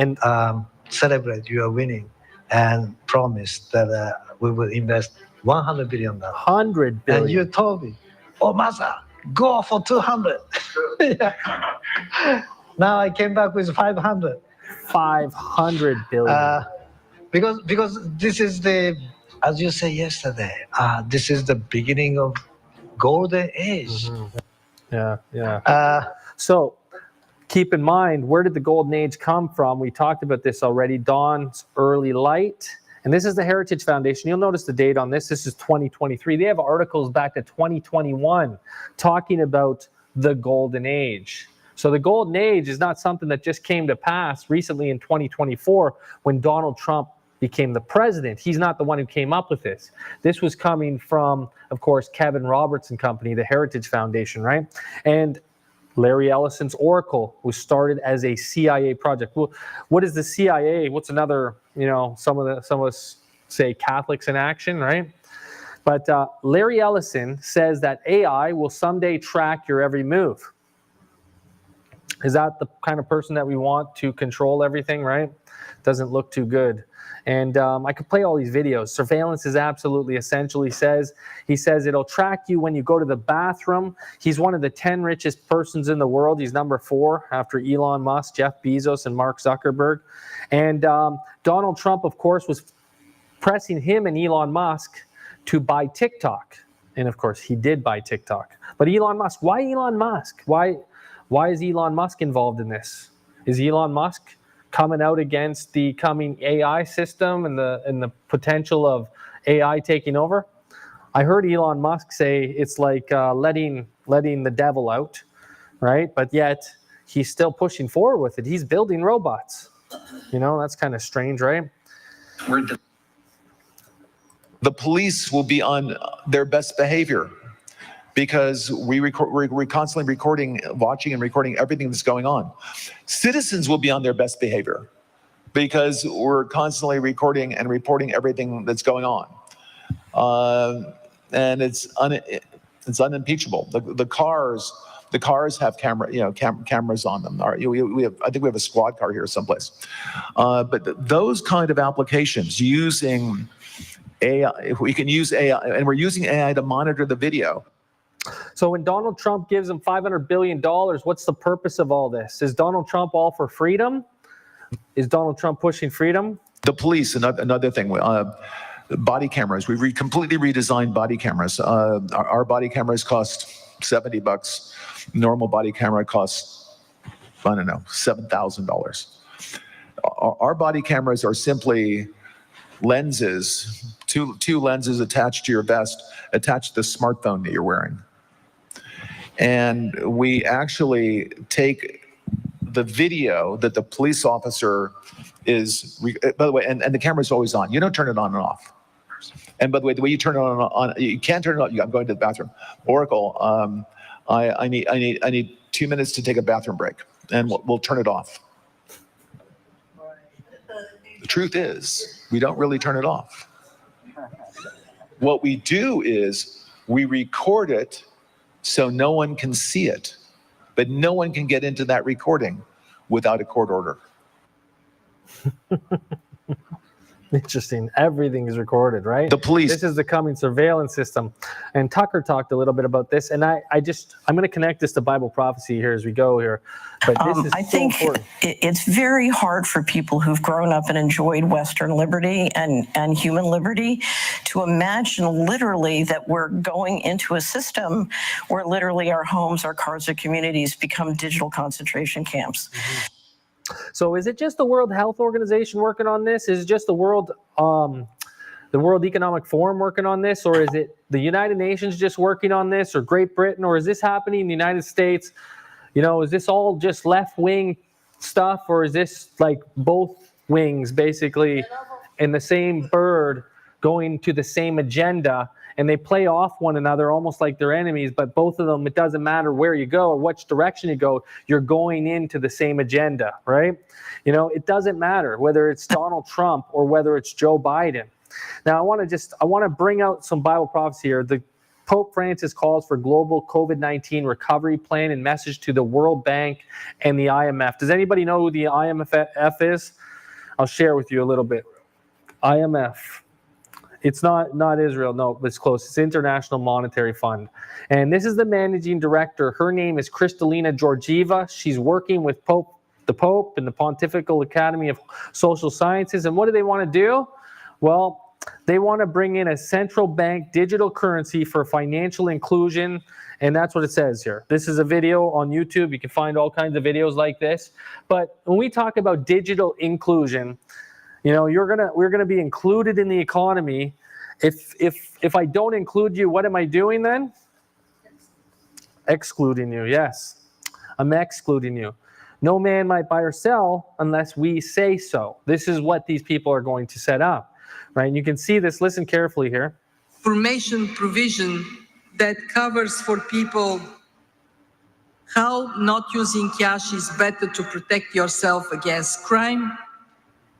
celebrate your winning and promised that we will invest $100 billion. $100 billion. And you told me, oh, Masa, go for 200. Now I came back with 500. 500 billion. Because this is the, as you said yesterday, this is the beginning of golden age. Mm-hmm. Yeah. So keep in mind, where did the golden age come from? We talked about this already. Dawn's early light. And this is the Heritage Foundation. You'll notice the date on this. This is 2023. They have articles back to 2021 talking about the golden age. So the golden age is not something that just came to pass recently in 2024 when Donald Trump became the president. He's not the one who came up with this. This was coming from, of course, Kevin Roberts and company, the Heritage Foundation, right? And Larry Ellison's Oracle was started as a CIA project. Well, what is the CIA? What's another, some of us say Catholics in action, right? But Larry Ellison says that AI will someday track your every move. Is that the kind of person that we want to control everything, right? Doesn't look too good. And I could play all these videos. Surveillance is absolutely essential, he says. He says it'll track you when you go to the bathroom. He's one of the 10 richest persons in the world. He's number 4 after Elon Musk, Jeff Bezos, and Mark Zuckerberg. And Donald Trump, of course, was pressing him and Elon Musk to buy TikTok. And of course, he did buy TikTok. But Elon Musk, why Elon Musk? Why is Elon Musk involved in this? Is Elon Musk coming out against the coming AI system and the potential of AI taking over. I heard Elon Musk say it's like letting the devil out, right? But yet he's still pushing forward with it. He's building robots. You know, that's kind of strange, right? The police will be on their best behavior because we're constantly recording, watching and recording everything that's going on. Citizens will be on their best behavior because we're constantly recording and reporting everything that's going on. And it's unimpeachable. The cars have cameras on them. I think we have a squad car here someplace. But those kind of applications using AI, if we can use AI, and we're using AI to monitor the video. So when Donald Trump gives them $500 billion, what's the purpose of all this? Is Donald Trump all for freedom? Is Donald Trump pushing freedom? The police, another thing, body cameras. We've completely redesigned body cameras. Our body cameras cost $70. Normal body camera costs, I don't know, $7,000. Our body cameras are simply lenses, two lenses attached to your vest, attached to the smartphone that you're wearing. And we actually take the video that the police officer is, by the way, and the camera's always on. You don't turn it on and off. And by the way you turn it on, you can't turn it on. I'm going to the bathroom. Oracle, I need 2 minutes to take a bathroom break, and we'll turn it off. The truth is, we don't really turn it off. What we do is we record it so no one can see it, but no one can get into that recording without a court order. Interesting. Everything is recorded, right? The police. This is the coming surveillance system. And Tucker talked a little bit about this. And I'm going to connect this to Bible prophecy here as we go here. But this is I think it's very hard for people who've grown up and enjoyed Western liberty and human liberty to imagine literally that we're going into a system where literally our homes, our cars, our communities become digital concentration camps. Mm-hmm. So is it just the World Health Organization working on this? Is it just the World Economic Forum working on this? Or is it the United Nations just working on this, or Great Britain? Or is this happening in the United States? You know, is this all just left-wing stuff? Or is this like both wings basically in the same bird going to the same agenda? And they play off one another almost like they're enemies, but both of them, it doesn't matter where you go or which direction you go, you're going into the same agenda, right? You know, it doesn't matter whether it's Donald Trump or whether it's Joe Biden. Now, I want to bring out some Bible prophecy here. The Pope Francis calls for global COVID-19 recovery plan and message to the World Bank and the IMF. Does anybody know who the IMF is? I'll share with you a little bit. IMF. It's not Israel, no, but it's close. It's International Monetary Fund. And this is the managing director. Her name is Kristalina Georgieva. She's working with the Pope and the Pontifical Academy of Social Sciences. And what do they want to do? Well, they want to bring in a central bank digital currency for financial inclusion. And that's what it says here. This is a video on YouTube. You can find all kinds of videos like this. But when we talk about digital inclusion, you know, we're gonna be included in the economy. If I don't include you, what am I doing then? Excluding you. Yes, I'm excluding you. No man might buy or sell unless we say so. This is what these people are going to set up, right? And you can see this. Listen carefully here. Information provision that covers for people how not using cash is better to protect yourself against crime,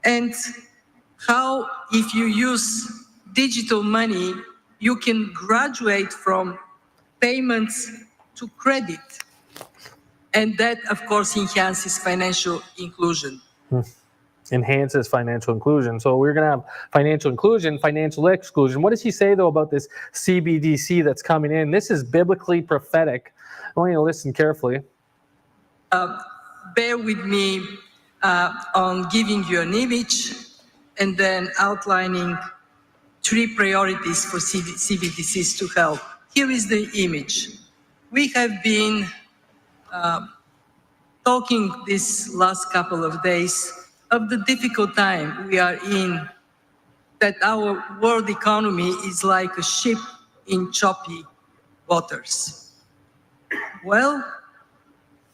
and how if you use digital money, you can graduate from payments to credit. And that, of course, enhances financial inclusion. Enhances financial inclusion. So we're going to have financial inclusion, financial exclusion. What does he say, though, about this CBDC that's coming in? This is biblically prophetic. I want you to listen carefully. Bear with me on giving you an image and then outlining 3 priorities for CBDCs to help. Here is the image. We have been talking this last couple of days of the difficult time we are in, that our world economy is like a ship in choppy waters? Well,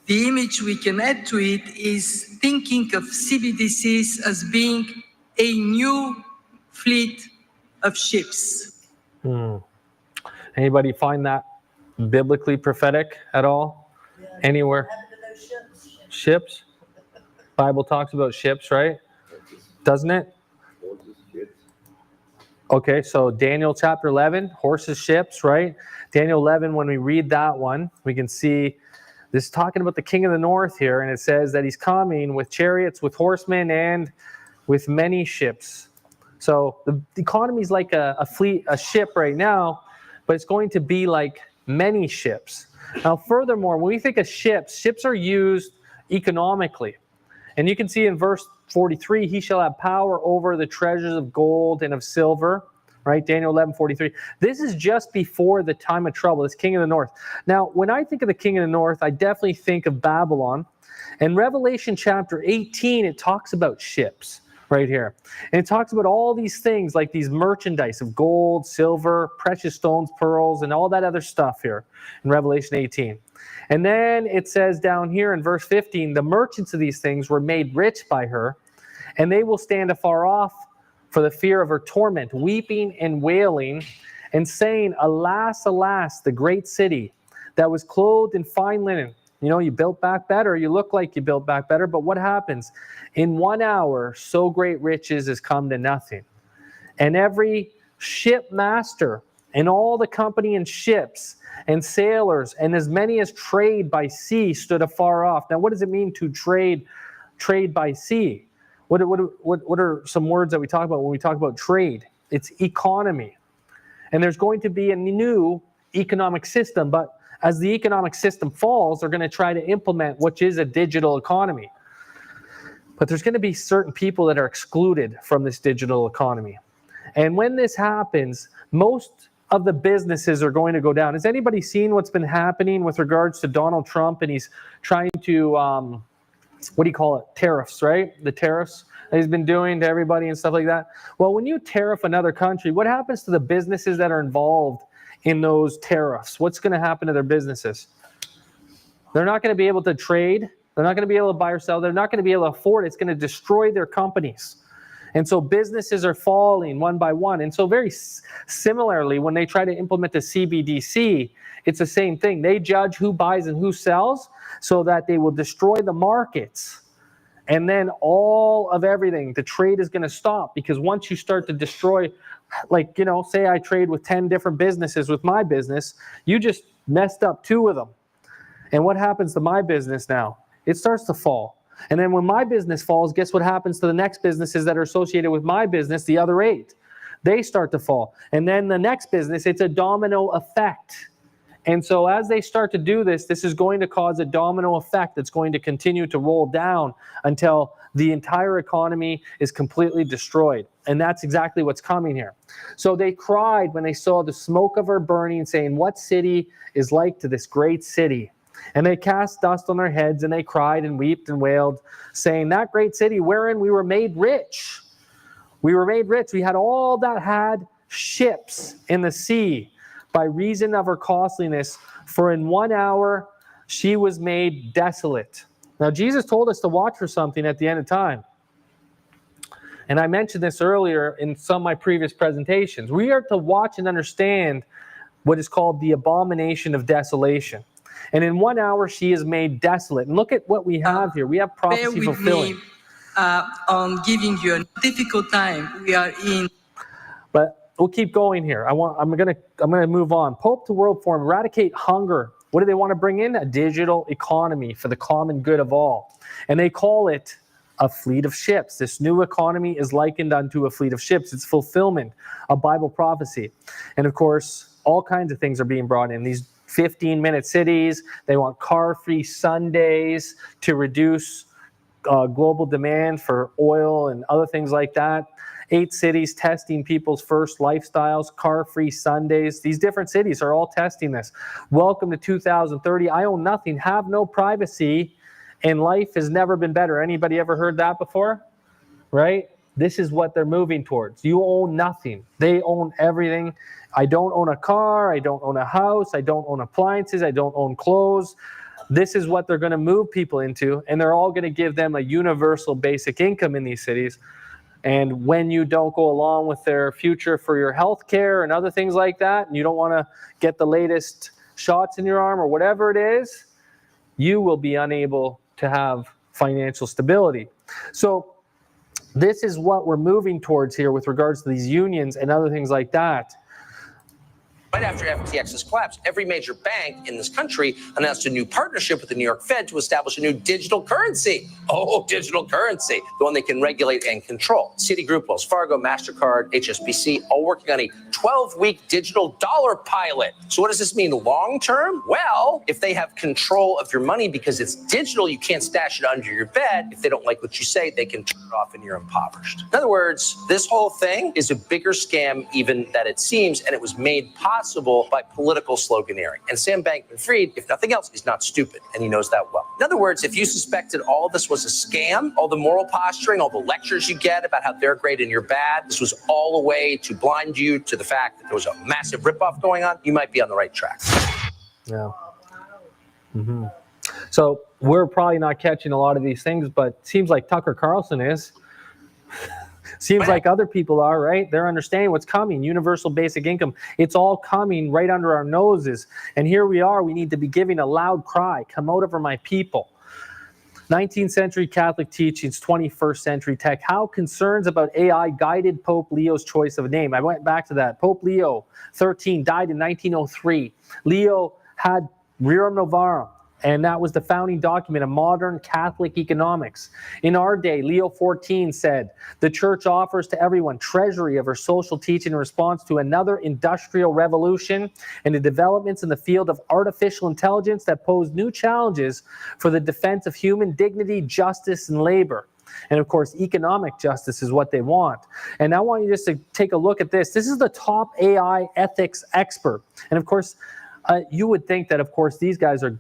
the image we can add to it is thinking of CBDCs as being a new fleet of ships. Anybody find that biblically prophetic at all? Anywhere? Ships? Bible talks about ships, right? Doesn't it? Okay, so Daniel chapter 11, horses, ships, right? Daniel 11, when we read that one, we can see this is talking about the king of the north here, and it says that he's coming with chariots, with horsemen, and with many ships. So the economy is like a fleet, a ship right now, but it's going to be like many ships. Now, furthermore, when we think of ships, ships are used economically. And you can see in verse 43, he shall have power over the treasures of gold and of silver, right? Daniel 11:43. This is just before the time of trouble, this king of the north. Now, when I think of the king of the north, I definitely think of Babylon. In Revelation chapter 18, it talks about ships right here. And it talks about all these things like these merchandise of gold, silver, precious stones, pearls, and all that other stuff here in Revelation 18. And then it says down here in verse 15, the merchants of these things were made rich by her, and they will stand afar off for the fear of her torment, weeping and wailing, and saying, alas, alas, the great city that was clothed in fine linen. You know, you built back better, you look like you built back better, but what happens? In 1 hour, so great riches has come to nothing. And every ship master and all the company in ships and sailors and as many as trade by sea stood afar off. Now, what does it mean to trade by sea? What are some words that we talk about when we talk about trade? It's economy. And there's going to be a new economic system, but as the economic system falls, they're going to try to implement what is a digital economy. But there's going to be certain people that are excluded from this digital economy. And when this happens, most of the businesses are going to go down. Has anybody seen what's been happening with regards to Donald Trump? And he's trying to, what do you call it? Tariffs, right? The tariffs that he's been doing to everybody and stuff like that. Well, when you tariff another country, what happens to the businesses that are involved in those tariffs? What's going to happen to their businesses? They're not going to be able to trade. They're not going to be able to buy or sell. They're not going to be able to afford it. It's going to destroy their companies. And so businesses are falling one by one. And so very similarly, when they try to implement the CBDC, it's the same thing. They judge who buys and who sells so that they will destroy the markets. And then all of everything, the trade is going to stop, because once you start to destroy, like, you know, say I trade with 10 different businesses with my business, you just messed up 2 of them. And what happens to my business now? It starts to fall. And then when my business falls, guess what happens to the next businesses that are associated with my business, the other 8? They start to fall. And then the next business, it's a domino effect. And so as they start to do this, this is going to cause a domino effect that's going to continue to roll down until the entire economy is completely destroyed. And that's exactly what's coming here. So they cried when they saw the smoke of her burning, saying, what city is like to this great city? And they cast dust on their heads, and they cried and wept and wailed, saying, that great city wherein we were made rich. We were made rich. We had all that had ships in the sea by reason of her costliness. For in 1 hour she was made desolate. Now, Jesus told us to watch for something at the end of time. And I mentioned this earlier in some of my previous presentations. We are to watch and understand what is called the abomination of desolation. And in 1 hour, she is made desolate. And look at what we have here. We have prophecy fulfilling. Me, on giving you a difficult time we are in. But we'll keep going here. I'm gonna move on. Pope to World Forum, eradicate hunger. What do they want to bring in? A digital economy for the common good of all. And they call it a fleet of ships. This new economy is likened unto a fleet of ships. It's fulfillment of Bible prophecy. And of course, all kinds of things are being brought in. These 15-minute cities. They want car-free Sundays to reduce global demand for oil and other things like that. 8 cities testing people's first lifestyles, car-free Sundays. These different cities are all testing this. Welcome to 2030. I own nothing, have no privacy, and life has never been better. Anybody ever heard that before? right? This is what they're moving towards. You own nothing. They own everything. I don't own a car. I don't own a house. I don't own appliances. I don't own clothes. This is what they're going to move people into, and they're all going to give them a universal basic income in these cities. And when you don't go along with their future for your health care and other things like that, and you don't want to get the latest shots in your arm or whatever it is, you will be unable to have financial stability. So this is what we're moving towards here with regards to these unions and other things like that. Right after FTX's collapse, every major bank in this country announced a new partnership with the New York Fed to establish a new digital currency. Oh, digital currency, the one they can regulate and control. Citigroup, Wells Fargo, MasterCard, HSBC, all working on a 12-week digital dollar pilot. So what does this mean long term? Well, if they have control of your money because it's digital, you can't stash it under your bed. If they don't like what you say, they can turn it off and you're impoverished. In other words, this whole thing is a bigger scam even than it seems, and it was made possible by political sloganeering. And Sam Bankman-Fried, if nothing else, is not stupid, and he knows that well. In other words, if you suspected all of this was a scam, all the moral posturing, all the lectures you get about how they're great and you're bad, this was all a way to blind you to the fact that there was a massive ripoff going on, you might be on the right track. Yeah. Mm-hmm. So we're probably not catching a lot of these things, but it seems like Tucker Carlson is. Seems like other people are, right? They're understanding what's coming. Universal basic income. It's all coming right under our noses. And here we are. We need to be giving a loud cry. Come out over my people. 19th century Catholic teachings, 21st century tech. How concerns about AI guided Pope Leo's choice of a name. I went back to that. Pope Leo XIII died in 1903. Leo had Rerum Novarum, and that was the founding document of modern Catholic economics. In our day, Leo XIV said, the church offers to everyone treasury of her social teaching in response to another industrial revolution and the developments in the field of artificial intelligence that pose new challenges for the defense of human dignity, justice, and labor. And of course, economic justice is what they want. And I want you just to take a look at this. This is the top AI ethics expert. And of course, you would think that, of course, these guys are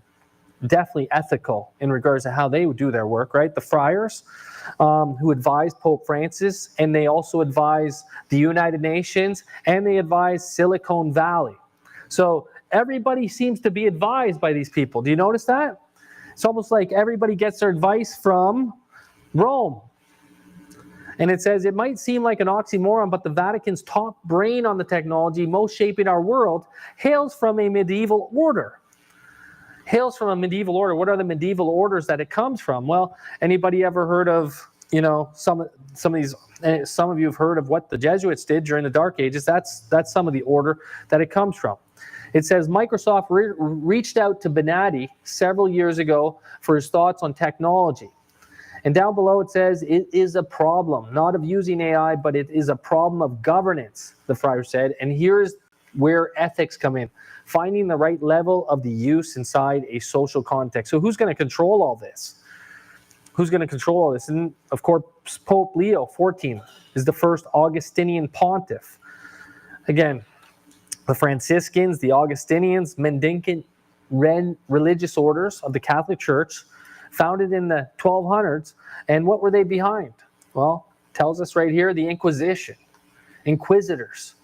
definitely ethical in regards to how they would do their work, right? The friars who advise Pope Francis, and they also advise the United Nations, and they advise Silicon Valley. So everybody seems to be advised by these people. Do you notice that? It's almost like everybody gets their advice from Rome. And it says, it might seem like an oxymoron, but the Vatican's top brain on the technology most shaping our world hails from a medieval order. Hails from a medieval order. What are the medieval orders that it comes from? Well, anybody ever heard of, some of these? Some of you have heard of what the Jesuits did during the Dark Ages. That's some of the order that it comes from. It says Microsoft reached out to Benatti several years ago for his thoughts on technology. And down below it says it is a problem, not of using AI, but it is a problem of governance, the friar said. And here's where ethics come in. Finding the right level of the use inside a social context. So who's going to control all this? Who's going to control all this? And of course, Pope Leo XIV is the first Augustinian pontiff. Again, the Franciscans, the Augustinians, mendicant religious orders of the Catholic Church, founded in the 1200s. And what were they behind? Well, tells us right here, the Inquisition, inquisitors.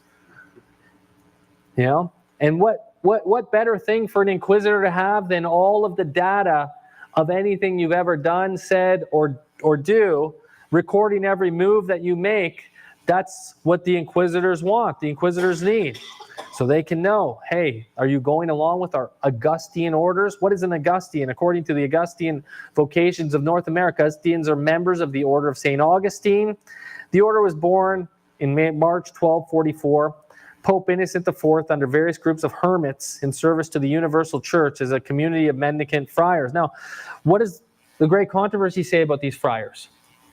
And what better thing for an inquisitor to have than all of the data of anything you've ever done, said, or do, recording every move that you make? That's what the inquisitors want, the inquisitors need. So they can know, hey, are you going along with our Augustine orders? What is an Augustine? According to the Augustine vocations of North America, Augustines are members of the Order of St. Augustine. The order was born in March 1244. Pope Innocent IV, under various groups of hermits in service to the Universal Church, as a community of mendicant friars. Now, what does the great controversy say about these friars?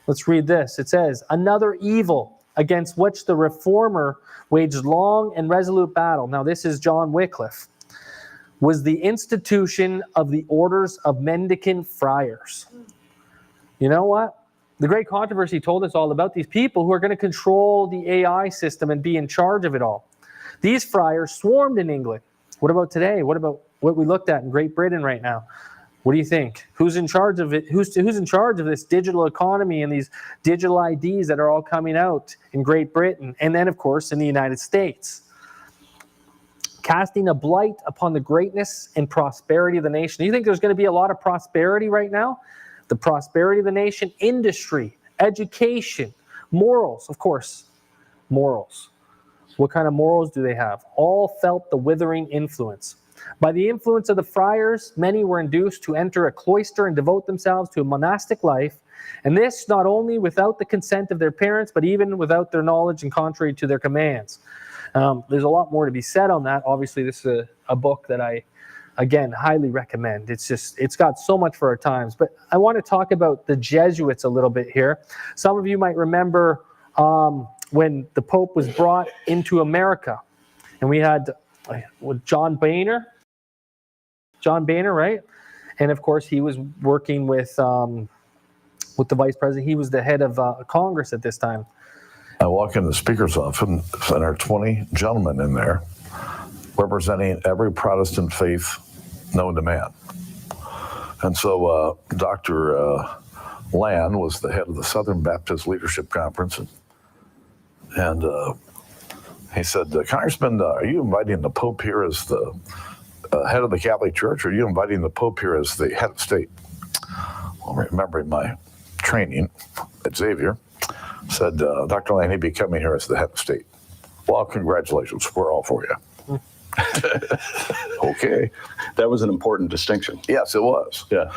Let's read this. It says, another evil against which the reformer waged long and resolute battle. Now, this is John Wycliffe. Was the institution of the orders of mendicant friars. You know what? The great controversy told us all about these people who are going to control the AI system and be in charge of it all. These friars swarmed in England. What about today? What about what we looked at in Great Britain right now? What do you think? Who's in charge of it? Who's in charge of this digital economy and these digital IDs that are all coming out in Great Britain and then, of course, in the United States? Casting a blight upon the greatness and prosperity of the nation. Do you think there's going to be a lot of prosperity right now? The prosperity of the nation, industry, education, morals, of course, morals. What kind of morals do they have? All felt the withering influence. By the influence of the friars, many were induced to enter a cloister and devote themselves to a monastic life, and this not only without the consent of their parents, but even without their knowledge and contrary to their commands. There's a lot more to be said on that. Obviously, this is a book that I, again, highly recommend. It's got so much for our times. But I want to talk about the Jesuits a little bit here. Some of you might remember when the Pope was brought into America, and we had John Boehner, right? And of course, he was working with the vice president. He was the head of Congress at this time. I walk in the speaker's office, and there are 20 gentlemen in there representing every Protestant faith known to man. And so Dr. Land was the head of the Southern Baptist Leadership Conference, and he said, Congressman, are you inviting the Pope here as the head of the Catholic Church, or are you inviting the Pope here as the head of state? Well, remembering my training at Xavier, said, Dr. Lane, he'd be coming here as the head of state. Well, congratulations. We're all for you. Okay. That was an important distinction. Yes, it was. Yeah.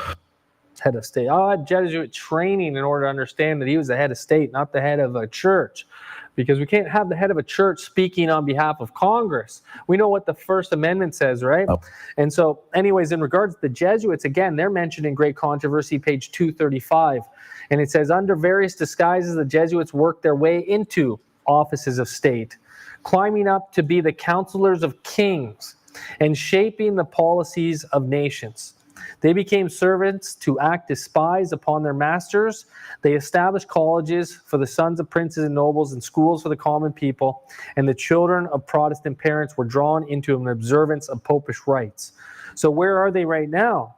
Head of state. I had Jesuit training in order to understand that he was the head of state, not the head of a church. Because we can't have the head of a church speaking on behalf of Congress. We know what the First Amendment says, right? Oh. And so, anyways, in regards to the Jesuits, again, they're mentioned in Great Controversy, page 235. And it says, under various disguises, the Jesuits worked their way into offices of state, climbing up to be the counselors of kings and shaping the policies of nations. They became servants to act as spies upon their masters. They established colleges for the sons of princes and nobles and schools for the common people. And the children of Protestant parents were drawn into an observance of popish rites. So where are they right now?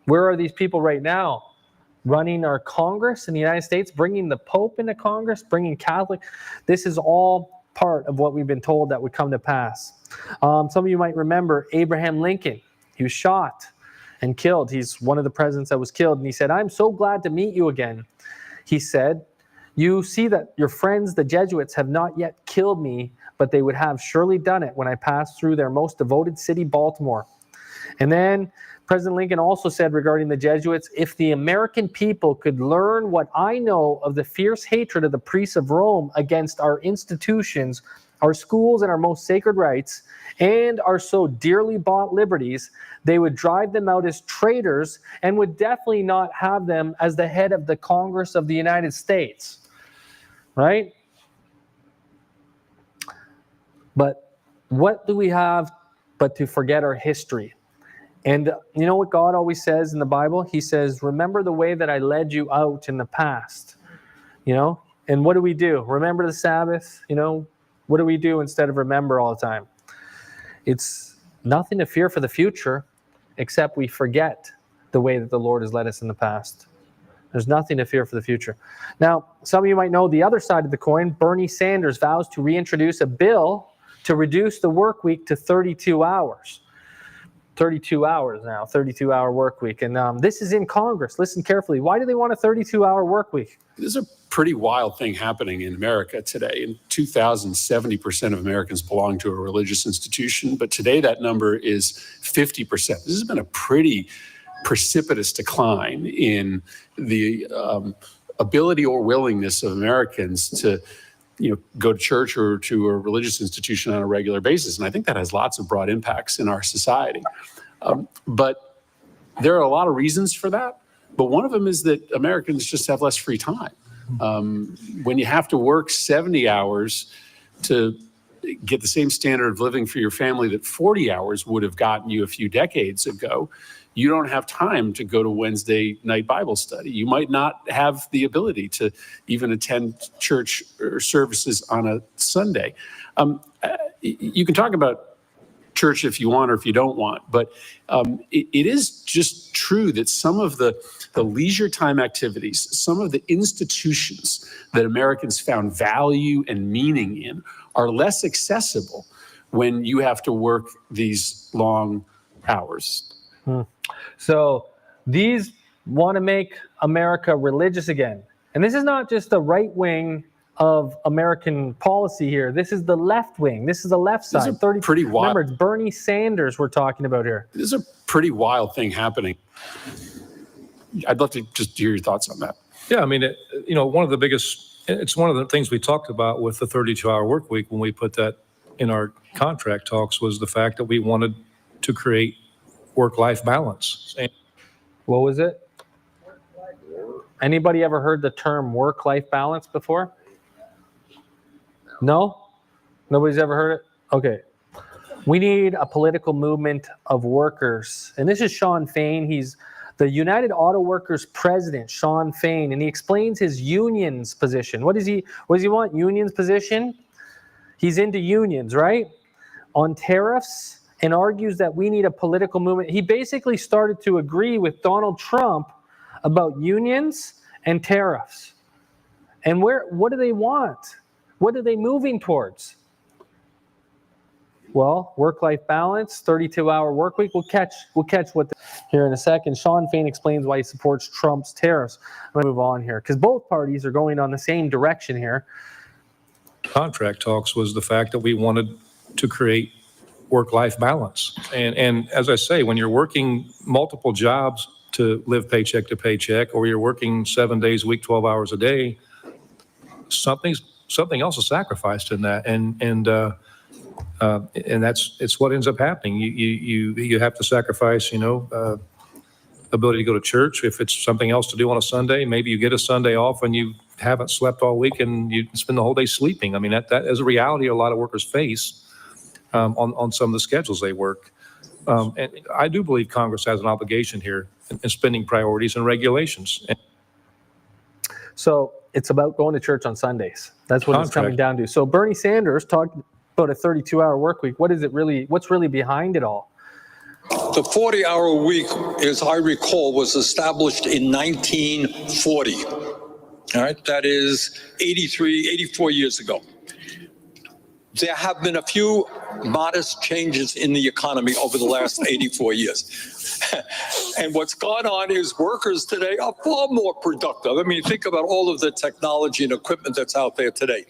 Where are these people right now? Running our Congress in the United States, bringing the Pope into Congress, bringing Catholic. This is all part of what we've been told that would come to pass. Some of you might remember Abraham Lincoln. He was shot and killed. He's one of the presidents that was killed. And he said, I'm so glad to meet you again. He said, you see that your friends, the Jesuits, have not yet killed me, but they would have surely done it when I passed through their most devoted city, Baltimore. And then President Lincoln also said regarding the Jesuits, if the American people could learn what I know of the fierce hatred of the priests of Rome against our institutions, our schools, and our most sacred rights, and our so dearly bought liberties, they would drive them out as traitors and would definitely not have them as the head of the Congress of the United States. Right? But what do we have but to forget our history? And you know what God always says in the Bible? He says, remember the way that I led you out in the past. You know? And what do we do? Remember the Sabbath? You know? What do we do instead of remember all the time? It's nothing to fear for the future, except we forget the way that the Lord has led us in the past. There's nothing to fear for the future. Now, some of you might know the other side of the coin. Bernie Sanders vows to reintroduce a bill to reduce the work week to 32 hours. 32 hours now, 32-hour work week. And this is in Congress. Listen carefully. Why do they want a 32-hour work week? There's a pretty wild thing happening in America today. In 2000, 70% of Americans belong to a religious institution, but today that number is 50%. This has been a pretty precipitous decline in the ability or willingness of Americans to go to church or to a religious institution on a regular basis. And I think that has lots of broad impacts in our society. But there are a lot of reasons for that. But one of them is that Americans just have less free time. When you have to work 70 hours to get the same standard of living for your family that 40 hours would have gotten you a few decades ago, you don't have time to go to Wednesday night Bible study. You might not have the ability to even attend church or services on a Sunday. You can talk about church if you want or if you don't want. But it is just true that some of the leisure time activities, some of the institutions that Americans found value and meaning in are less accessible when you have to work these long hours. So these want to make America religious again. And this is not just the right wing of American policy here. This is the left wing. This is the left side. This is a pretty wild. Remember, it's Bernie Sanders we're talking about here. This is a pretty wild thing happening. I'd love to just hear your thoughts on that. Yeah, I mean, one of the biggest, it's one of the things we talked about with the 32-hour work week when we put that in our contract talks was the fact that we wanted to create work-life balance. What was it? Anybody ever heard the term work-life balance before? No? Nobody's ever heard it? Okay. We need a political movement of workers. And this is Sean Fain. He's the United Auto Workers president, Sean Fain, and he explains his union's position. What does he want? Union's position? He's into unions, right? On tariffs, and argues that we need a political movement. He basically started to agree with Donald Trump about unions and tariffs. And what do they want? What are they moving towards? Well, work-life balance, 32-hour work week. We'll catch what here in a second. Sean Fain explains why he supports Trump's tariffs. I'm going to move on here because both parties are going on the same direction here. Contract talks was the fact that we wanted to create work-life balance. And as I say, when you're working multiple jobs to live paycheck to paycheck, or you're working 7 days a week, 12 hours a day, something else is sacrificed in that. And it's what ends up happening. You have to sacrifice, ability to go to church. If it's something else to do on a Sunday, maybe you get a Sunday off and you haven't slept all week and you spend the whole day sleeping. I mean, that is a reality a lot of workers face on some of the schedules they work. And I do believe Congress has an obligation here in spending priorities and regulations. So it's about going to church on Sundays. That's what it's coming down to. So Bernie Sanders talked about a 32-hour work week. What's really behind it all? The 40-hour week, as I recall, was established in 1940. All right, that is 84 years ago. There have been a few modest changes in the economy over the last 84 years. And what's gone on is workers today are far more productive. I mean, think about all of the technology and equipment that's out there today.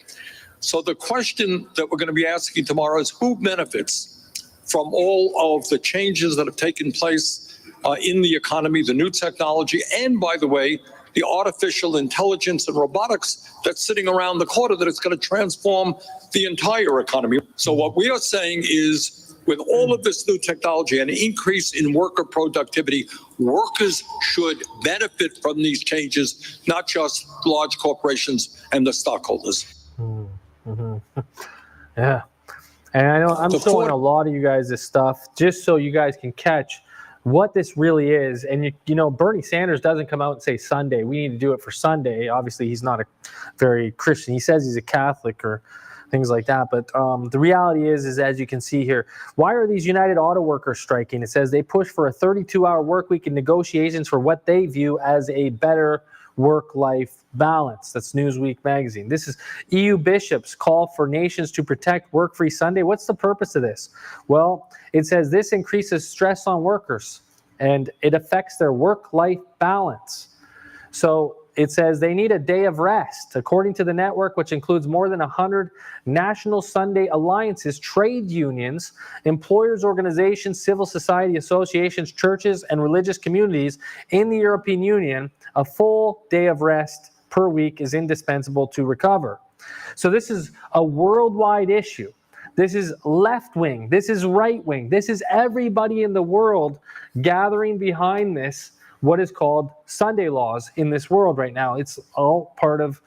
So the question that we're going to be asking tomorrow is who benefits from all of the changes that have taken place in the economy, the new technology, and by the way, the artificial intelligence and robotics that's sitting around the corner that it's going to transform the entire economy. So what we are saying is with all of this new technology and increase in worker productivity, workers should benefit from these changes, not just large corporations and the stockholders. Yeah. And I know I'm showing a lot of you guys this stuff just so you guys can catch what this really is. And, Bernie Sanders doesn't come out and say Sunday. We need to do it for Sunday. Obviously, he's not a very Christian. He says he's a Catholic or things like that. But the reality is, as you can see here, why are these United Auto Workers striking? It says they push for a 32-hour work week in negotiations for what they view as a better work-life balance. That's Newsweek magazine. This is EU bishops call for nations to protect work-free Sunday. What's the purpose of this? Well, it says this increases stress on workers and it affects their work-life balance. So it says they need a day of rest. According to the network, which includes more than 100 national Sunday alliances, trade unions, employers' organizations, civil society associations, churches, and religious communities in the European Union, a full day of rest per week is indispensable to recover. So this is a worldwide issue. This is left wing. This is right wing. This is everybody in the world gathering behind this, what is called Sunday laws in this world right now. It's all part of,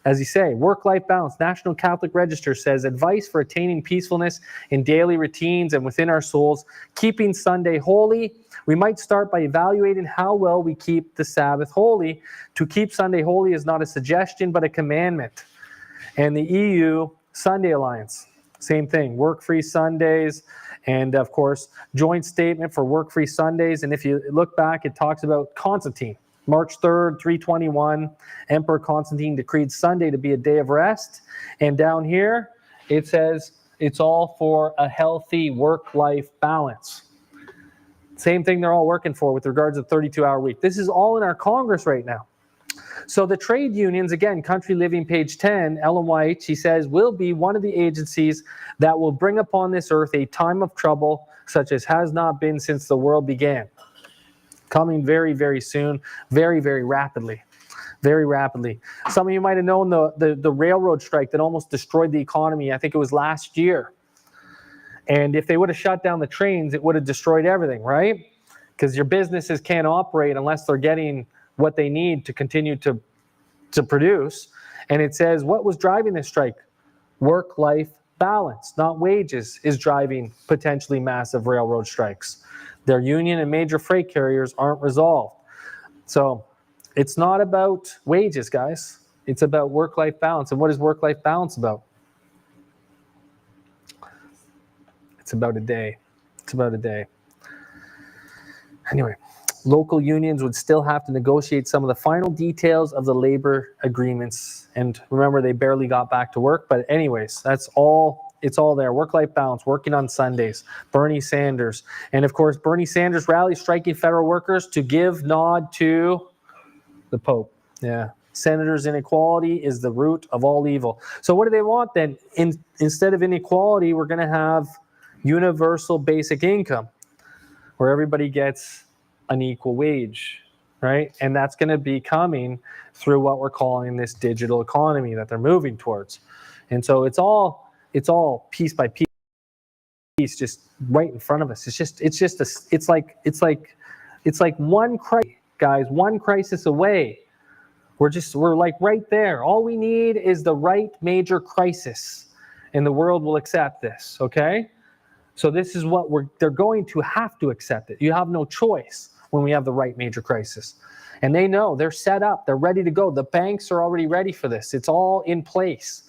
as you say, work-life balance. National Catholic Register says advice for attaining peacefulness in daily routines and within our souls, keeping Sunday holy. We might start by evaluating how well we keep the Sabbath holy. To keep Sunday holy is not a suggestion, but a commandment. And the EU Sunday Alliance, same thing, work-free Sundays. And of course, joint statement for work-free Sundays. And if you look back, it talks about Constantine. March 3rd, 321, Emperor Constantine decreed Sunday to be a day of rest. And down here, it says it's all for a healthy work-life balance. Same thing they're all working for with regards to the 32-hour week. This is all in our Congress right now. So the trade unions, again, Country Living, page 10, Ellen White, she says, will be one of the agencies that will bring upon this earth a time of trouble such as has not been since the world began. Coming very, very soon, very, very rapidly. Very rapidly. Some of you might have known the railroad strike that almost destroyed the economy. I think it was last year. And if they would have shut down the trains, it would have destroyed everything, right? Because your businesses can't operate unless they're getting what they need to continue to produce. And it says, what was driving this strike? Work-life balance, not wages, is driving potentially massive railroad strikes. Their union and major freight carriers aren't resolved. So it's not about wages, guys. It's about work-life balance. And what is work-life balance about? It's about a day. It's about a day. Anyway, local unions would still have to negotiate some of the final details of the labor agreements. And remember, they barely got back to work. But anyways, that's all. It's all there. Work-life balance, working on Sundays, Bernie Sanders. And of course, Bernie Sanders rallies striking federal workers to give nod to the Pope. Yeah. Senators' inequality is the root of all evil. So what do they want then? Instead of inequality, we're going to have universal basic income where everybody gets an equal wage, right? And that's going to be coming through what we're calling this digital economy that they're moving towards. And so it's all piece by piece, just right in front of us. It's like one crisis, guys, one crisis away. We're like right there. All we need is the right major crisis, and the world will accept this. Okay, so this is what they're going to have to accept it. You have no choice when we have the right major crisis, and they know they're set up. They're ready to go. The banks are already ready for this. It's all in place.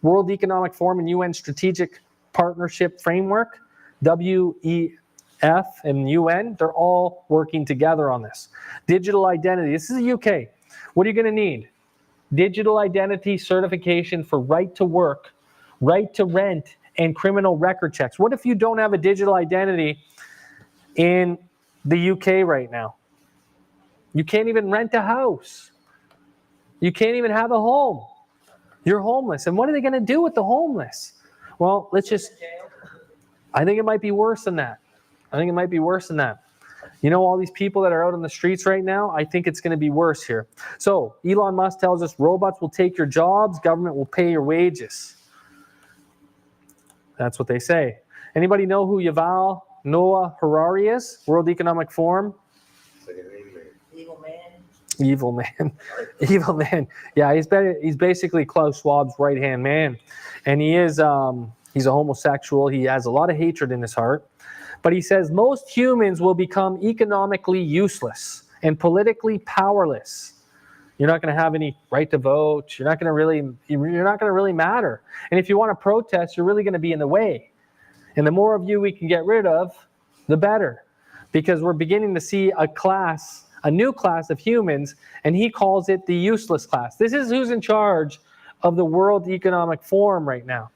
World Economic Forum and UN Strategic Partnership Framework, WEF and UN, they're all working together on this. Digital identity. This is the UK. What are you going to need? Digital identity certification for right to work, right to rent, and criminal record checks. What if you don't have a digital identity in the UK right now? You can't even rent a house. You can't even have a home. You're homeless. And what are they going to do with the homeless? Well, I think it might be worse than that. You know, all these people that are out on the streets right now, I think it's going to be worse here. So Elon Musk tells us robots will take your jobs, government will pay your wages. That's what they say. Anybody know who Yuval Noah Harari is? World Economic Forum? Evil man. Yeah, he's basically Klaus Schwab's right-hand man. And he's a homosexual. He has a lot of hatred in his heart. But he says most humans will become economically useless and politically powerless. You're not going to have any right to vote. You're not going to really matter. And if you want to protest, you're really going to be in the way. And the more of you we can get rid of, the better. Because we're beginning to see a new class of humans, and he calls it the useless class. This is who's in charge of the World Economic Forum right now,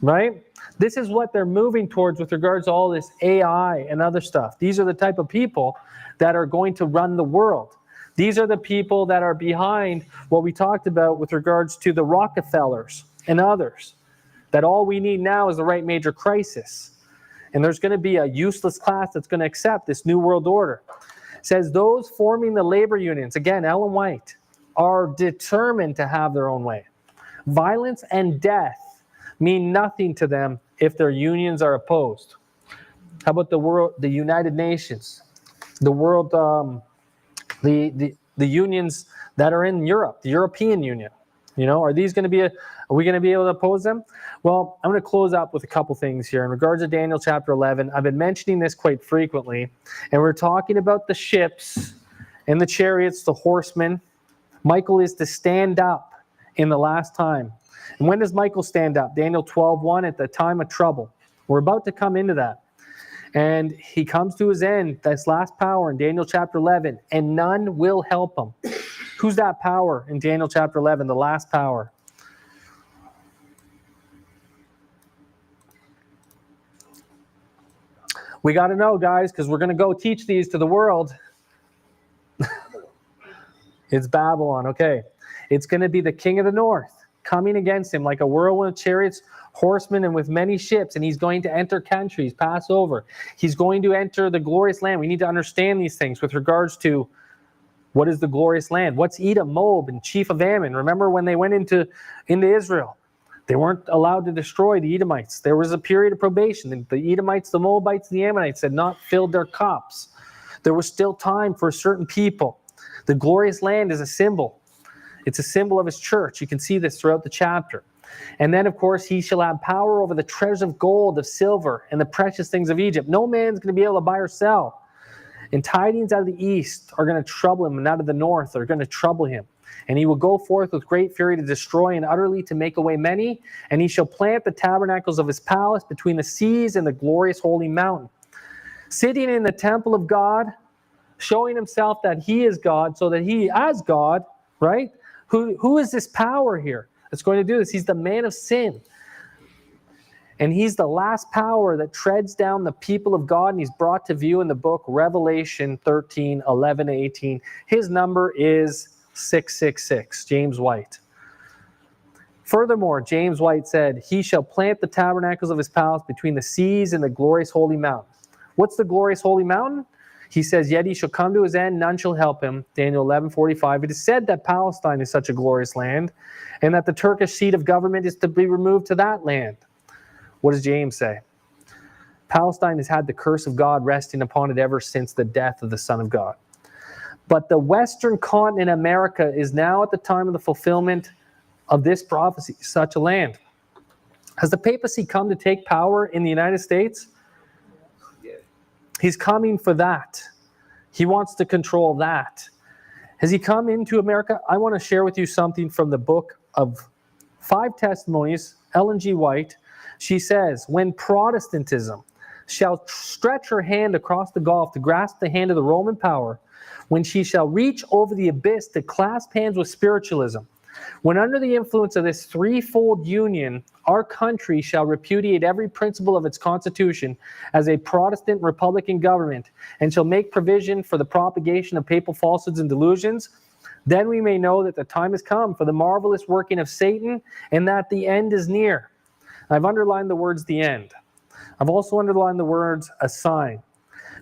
right? This is what they're moving towards with regards to all this AI and other stuff. These are the type of people that are going to run the world. These are the people that are behind what we talked about with regards to the Rockefellers and others, that all we need now is the right major crisis. And there's going to be a useless class that's going to accept this new world order. It says those forming the labor unions, again, Ellen White, are determined to have their own way. Violence and death mean nothing to them if their unions are opposed. How about the United Nations, the world, the unions that are in Europe, the European Union? You know, are we going to be able to oppose them? Well, I'm going to close up with a couple things here. In regards to Daniel chapter 11, I've been mentioning this quite frequently, and we're talking about the ships and the chariots, the horsemen. Michael is to stand up in the last time. And when does Michael stand up? Daniel 12:1, at the time of trouble. We're about to come into that. And he comes to his end, this last power in Daniel chapter 11, and none will help him. Who's that power in Daniel chapter 11, the last power? We got to know, guys, because we're going to go teach these to the world. It's Babylon, okay. It's going to be the king of the north coming against him like a whirlwind of chariots, horsemen, and with many ships. And he's going to enter countries, pass over. He's going to enter the glorious land. We need to understand these things with regards to what is the glorious land. What's Edom, Moab, and chief of Ammon? Remember when they went into Israel? They weren't allowed to destroy the Edomites. There was a period of probation. The Edomites, the Moabites, the Ammonites had not filled their cups. There was still time for certain people. The glorious land is a symbol. It's a symbol of his church. You can see this throughout the chapter. And then, of course, he shall have power over the treasures of gold, of silver, and the precious things of Egypt. No man's going to be able to buy or sell. And tidings out of the east are going to trouble him, and out of the north are going to trouble him. And he will go forth with great fury to destroy and utterly to make away many. And he shall plant the tabernacles of his palace between the seas and the glorious holy mountain. Sitting in the temple of God, showing himself that he is God, so that he, as God, right? Who is this power here that's going to do this? He's the man of sin. And he's the last power that treads down the people of God, and he's brought to view in the book Revelation 13, 11, 18. His number is 666, James White. Furthermore, James White said, he shall plant the tabernacles of his palace between the seas and the glorious holy mountain. What's the glorious holy mountain? He says, yet he shall come to his end, none shall help him. Daniel 11:45. It is said that Palestine is such a glorious land, and that the Turkish seat of government is to be removed to that land. What does James say? Palestine has had the curse of God resting upon it ever since the death of the Son of God. But the western continent, America, is now at the time of the fulfillment of this prophecy, such a land. Has the papacy come to take power in the United States? He's coming for that. He wants to control that. Has he come into America? I want to share with you something from the book of 5 Testimonies, Ellen G. White. She says, when Protestantism shall stretch her hand across the gulf to grasp the hand of the Roman power, when she shall reach over the abyss to clasp hands with spiritualism, when under the influence of this threefold union, our country shall repudiate every principle of its constitution as a Protestant Republican government, and shall make provision for the propagation of papal falsehoods and delusions, then we may know that the time has come for the marvelous working of Satan, and that the end is near. I've underlined the words the end. I've also underlined the words a sign,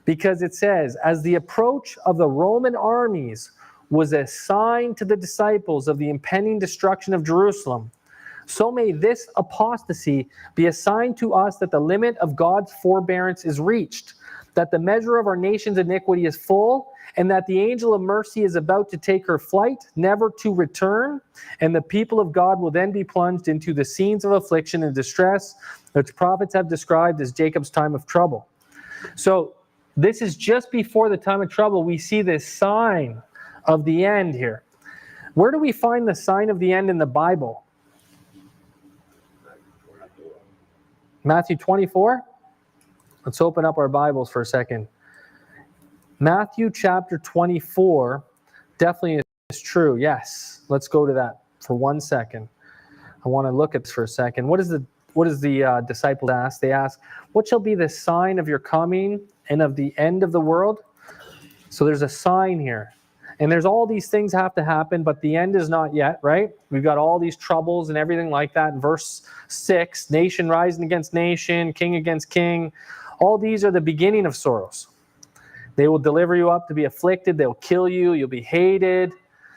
because it says, as the approach of the Roman armies was a sign to the disciples of the impending destruction of Jerusalem, so may this apostasy be a sign to us that the limit of God's forbearance is reached, that the measure of our nation's iniquity is full, and that the angel of mercy is about to take her flight, never to return, and the people of God will then be plunged into the scenes of affliction and distress, which prophets have described as Jacob's time of trouble. So this is just before the time of trouble. We see this sign of the end here. Where do we find the sign of the end in the Bible? Matthew 24? Let's open up our Bibles for a second. Matthew chapter 24 definitely is true. Yes. Let's go to that for 1 second. I want to look at this for a second. What is the disciples ask? They ask, what shall be the sign of your coming and of the end of the world? So there's a sign here. And there's all these things have to happen, but the end is not yet, right? We've got all these troubles and everything like that. In verse 6, nation rising against nation, king against king. All these are the beginning of sorrows. They will deliver you up to be afflicted. They'll kill you. You'll be hated.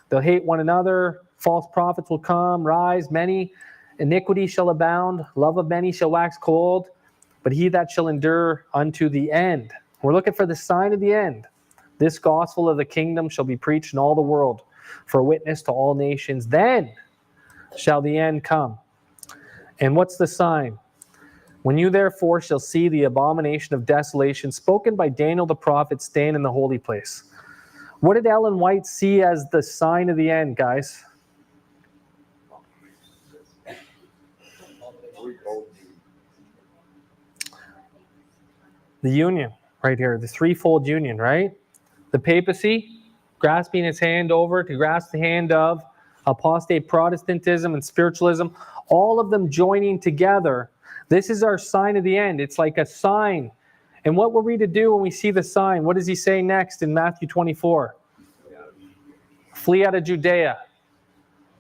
They'll hate one another. False prophets will come, rise. Many iniquity shall abound. Love of many shall wax cold. But he that shall endure unto the end. We're looking for the sign of the end. This gospel of the kingdom shall be preached in all the world for a witness to all nations. Then shall the end come. And what's the sign? When you therefore shall see the abomination of desolation spoken by Daniel the prophet stand in the holy place. What did Ellen White see as the sign of the end, guys? The union right here, the threefold union, right? The papacy grasping its hand over to grasp the hand of apostate Protestantism and spiritualism, all of them joining together. This is our sign of the end. It's like a sign. And what were we to do when we see the sign? What does he say next in Matthew 24? Flee out of Judea.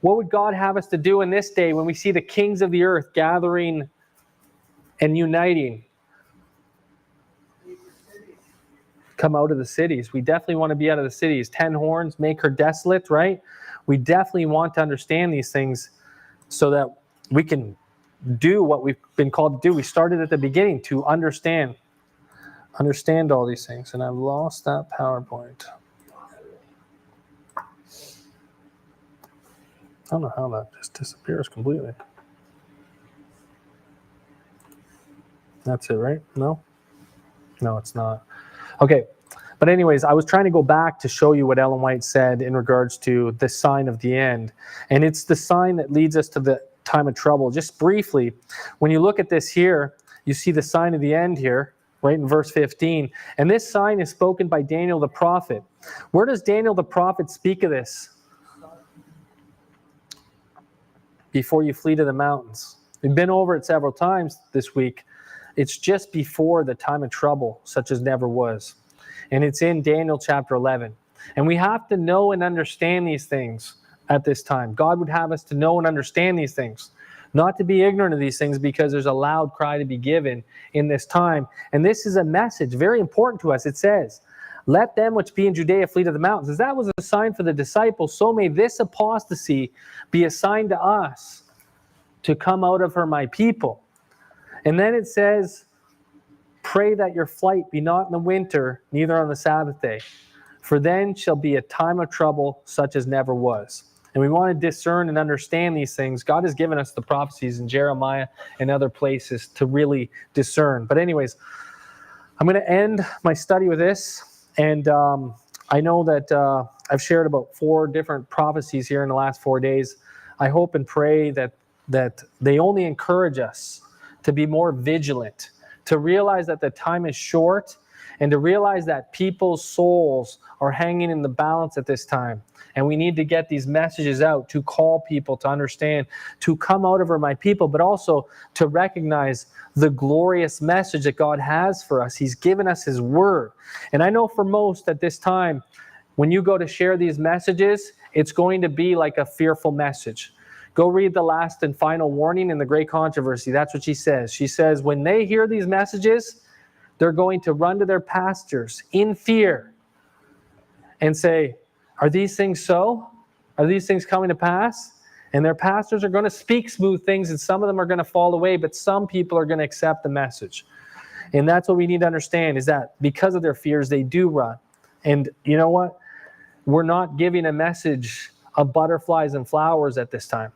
What would God have us to do in this day when we see the kings of the earth gathering and uniting? Come out of the cities. We definitely want to be out of the cities. 10 horns make her desolate, right? We definitely want to understand these things so that we can do what we've been called to do. We started at the beginning to understand all these things. And I've lost that PowerPoint. I don't know how that just disappears completely. That's it, right? No, it's not. Okay, but anyways, I was trying to go back to show you what Ellen White said in regards to the sign of the end. And it's the sign that leads us to the time of trouble. Just briefly, when you look at this here, you see the sign of the end here, right in verse 15. And this sign is spoken by Daniel the prophet. Where does Daniel the prophet speak of this? Before you flee to the mountains. We've been over it several times this week. It's just before the time of trouble, such as never was. And it's in Daniel chapter 11. And we have to know and understand these things at this time. God would have us to know and understand these things, not to be ignorant of these things, because there's a loud cry to be given in this time. And this is a message very important to us. It says, let them which be in Judea flee to the mountains. As that was a sign for the disciples, so may this apostasy be a sign to us to come out of her, my people. And then it says, pray that your flight be not in the winter, neither on the Sabbath day. For then shall be a time of trouble such as never was. And we want to discern and understand these things. God has given us the prophecies in Jeremiah and other places to really discern. But anyways, I'm going to end my study with this. And I know that I've shared about 4 different prophecies here in the last 4 days. I hope and pray that they only encourage us to be more vigilant, to realize that the time is short, and to realize that people's souls are hanging in the balance at this time. And we need to get these messages out to call people to understand, to come out of her, my people, but also to recognize the glorious message that God has for us. He's given us his word. And I know for most at this time, when you go to share these messages, it's going to be like a fearful message. Go read the last and final warning in the Great Controversy. That's what she says. She says, when they hear these messages, they're going to run to their pastors in fear and say, are these things so? Are these things coming to pass? And their pastors are going to speak smooth things, and some of them are going to fall away, but some people are going to accept the message. And that's what we need to understand, is that because of their fears, they do run. And you know what? We're not giving a message of butterflies and flowers at this time.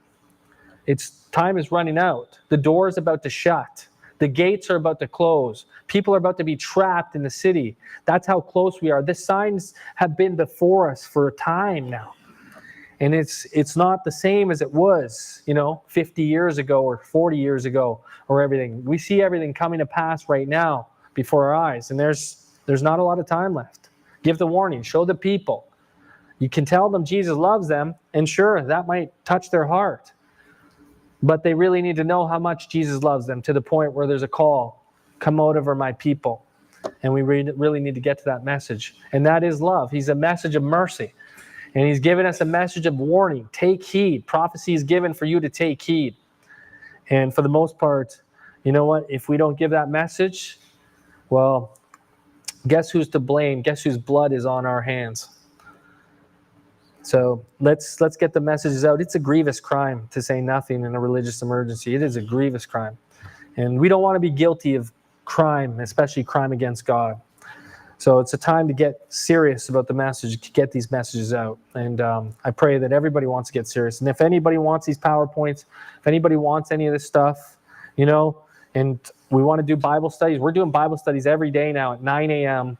Time is running out. The door is about to shut. The gates are about to close. People are about to be trapped in the city. That's how close we are. The signs have been before us for a time now. And it's not the same as it was, 50 years ago or 40 years ago or everything. We see everything coming to pass right now before our eyes. And there's not a lot of time left. Give the warning. Show the people. You can tell them Jesus loves them, and sure, that might touch their heart. But they really need to know how much Jesus loves them, to the point where there's a call, come out of her, my people. And we really need to get to that message. And that is love. He's a message of mercy. And he's given us a message of warning. Take heed. Prophecy is given for you to take heed. And for the most part, you know what? If we don't give that message, well, guess who's to blame? Guess whose blood is on our hands? So let's get the messages out. It's a grievous crime to say nothing in a religious emergency. It is a grievous crime. And we don't want to be guilty of crime, especially crime against God. So it's a time to get serious about the message, to get these messages out. And I pray that everybody wants to get serious. And if anybody wants these PowerPoints, if anybody wants any of this stuff, and we want to do Bible studies, we're doing Bible studies every day now at 9 a.m.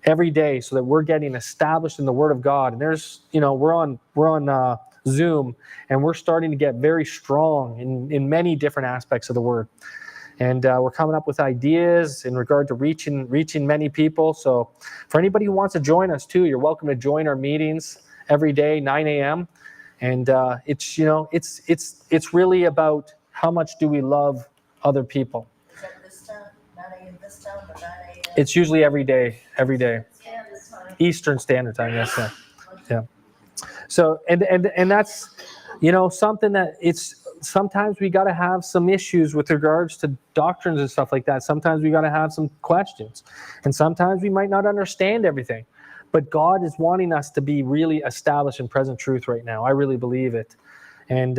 every day, so that we're getting established in the Word of God. And there's, we're on Zoom, and we're starting to get very strong in many different aspects of the Word. And we're coming up with ideas in regard to reaching many people. So for anybody who wants to join us too, you're welcome to join our meetings every day, 9 a.m. And it's, you know, it's really about how much do we love other people. Is that this time? 9 a.m. this time or 9 a.m.? It's usually every day. Eastern Standard Time, yes, sir. Yeah. So, and that's, you know, something that sometimes we got to have some issues with regards to doctrines and stuff like that. Sometimes we got to have some questions, and sometimes we might not understand everything, but God is wanting us to be really established in present truth right now. I really believe it. And,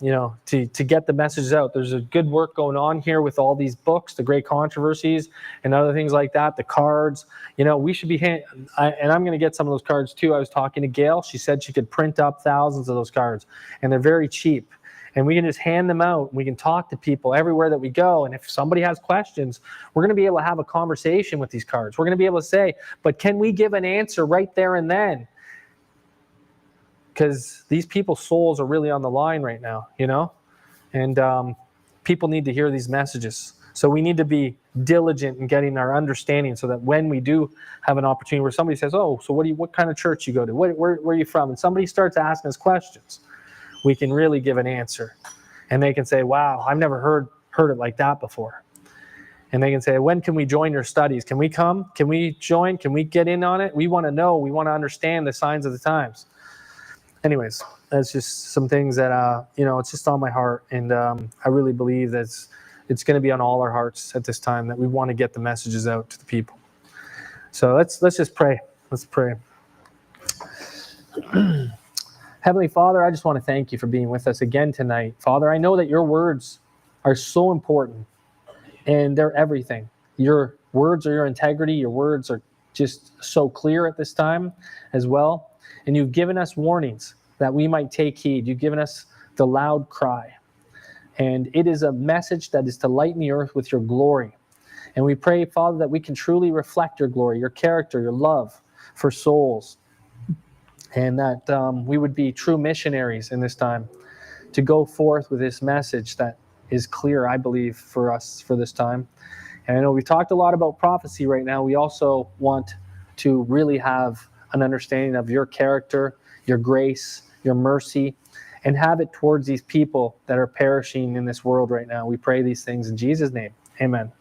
you know, to get the messages out, there's a good work going on here with all these books, the great controversies and other things like that, the cards, you know, we should be, and I'm going to get some of those cards too. I was talking to Gail. She said she could print up thousands of those cards, and they're very cheap. And we can just hand them out. We can talk to people everywhere that we go. And if somebody has questions, we're going to be able to have a conversation with these cards. We're going to be able to say, but can we give an answer right there and then? Because these people's souls are really on the line right now, you know? And people need to hear these messages. So we need to be diligent in getting our understanding so that when we do have an opportunity where somebody says, oh, so what kind of church you go to? Where are you from? And somebody starts asking us questions, we can really give an answer. And they can say, wow, I've never heard it like that before. And they can say, when can we join your studies? Can we come? Can we join? Can we get in on it? We want to know. We want to understand the signs of the times. Anyways, that's just some things that, you know, it's just on my heart. And I really believe that it's going to be on all our hearts at this time, that we want to get the messages out to the people. So let's just pray. Let's pray. Heavenly Father, I just want to thank you for being with us again tonight. Father, I know that your words are so important, and they're everything. Your words are your integrity. Your words are just so clear at this time as well. And you've given us warnings that we might take heed. You've given us the loud cry. And it is a message that is to lighten the earth with your glory. And we pray, Father, that we can truly reflect your glory, your character, your love for souls. And that we would be true missionaries in this time to go forth with this message that is clear, I believe, for us for this time. And I know we've talked a lot about prophecy right now. We also want to really have an understanding of your character, your grace, your mercy, and have it towards these people that are perishing in this world right now. We pray these things in Jesus' name. Amen.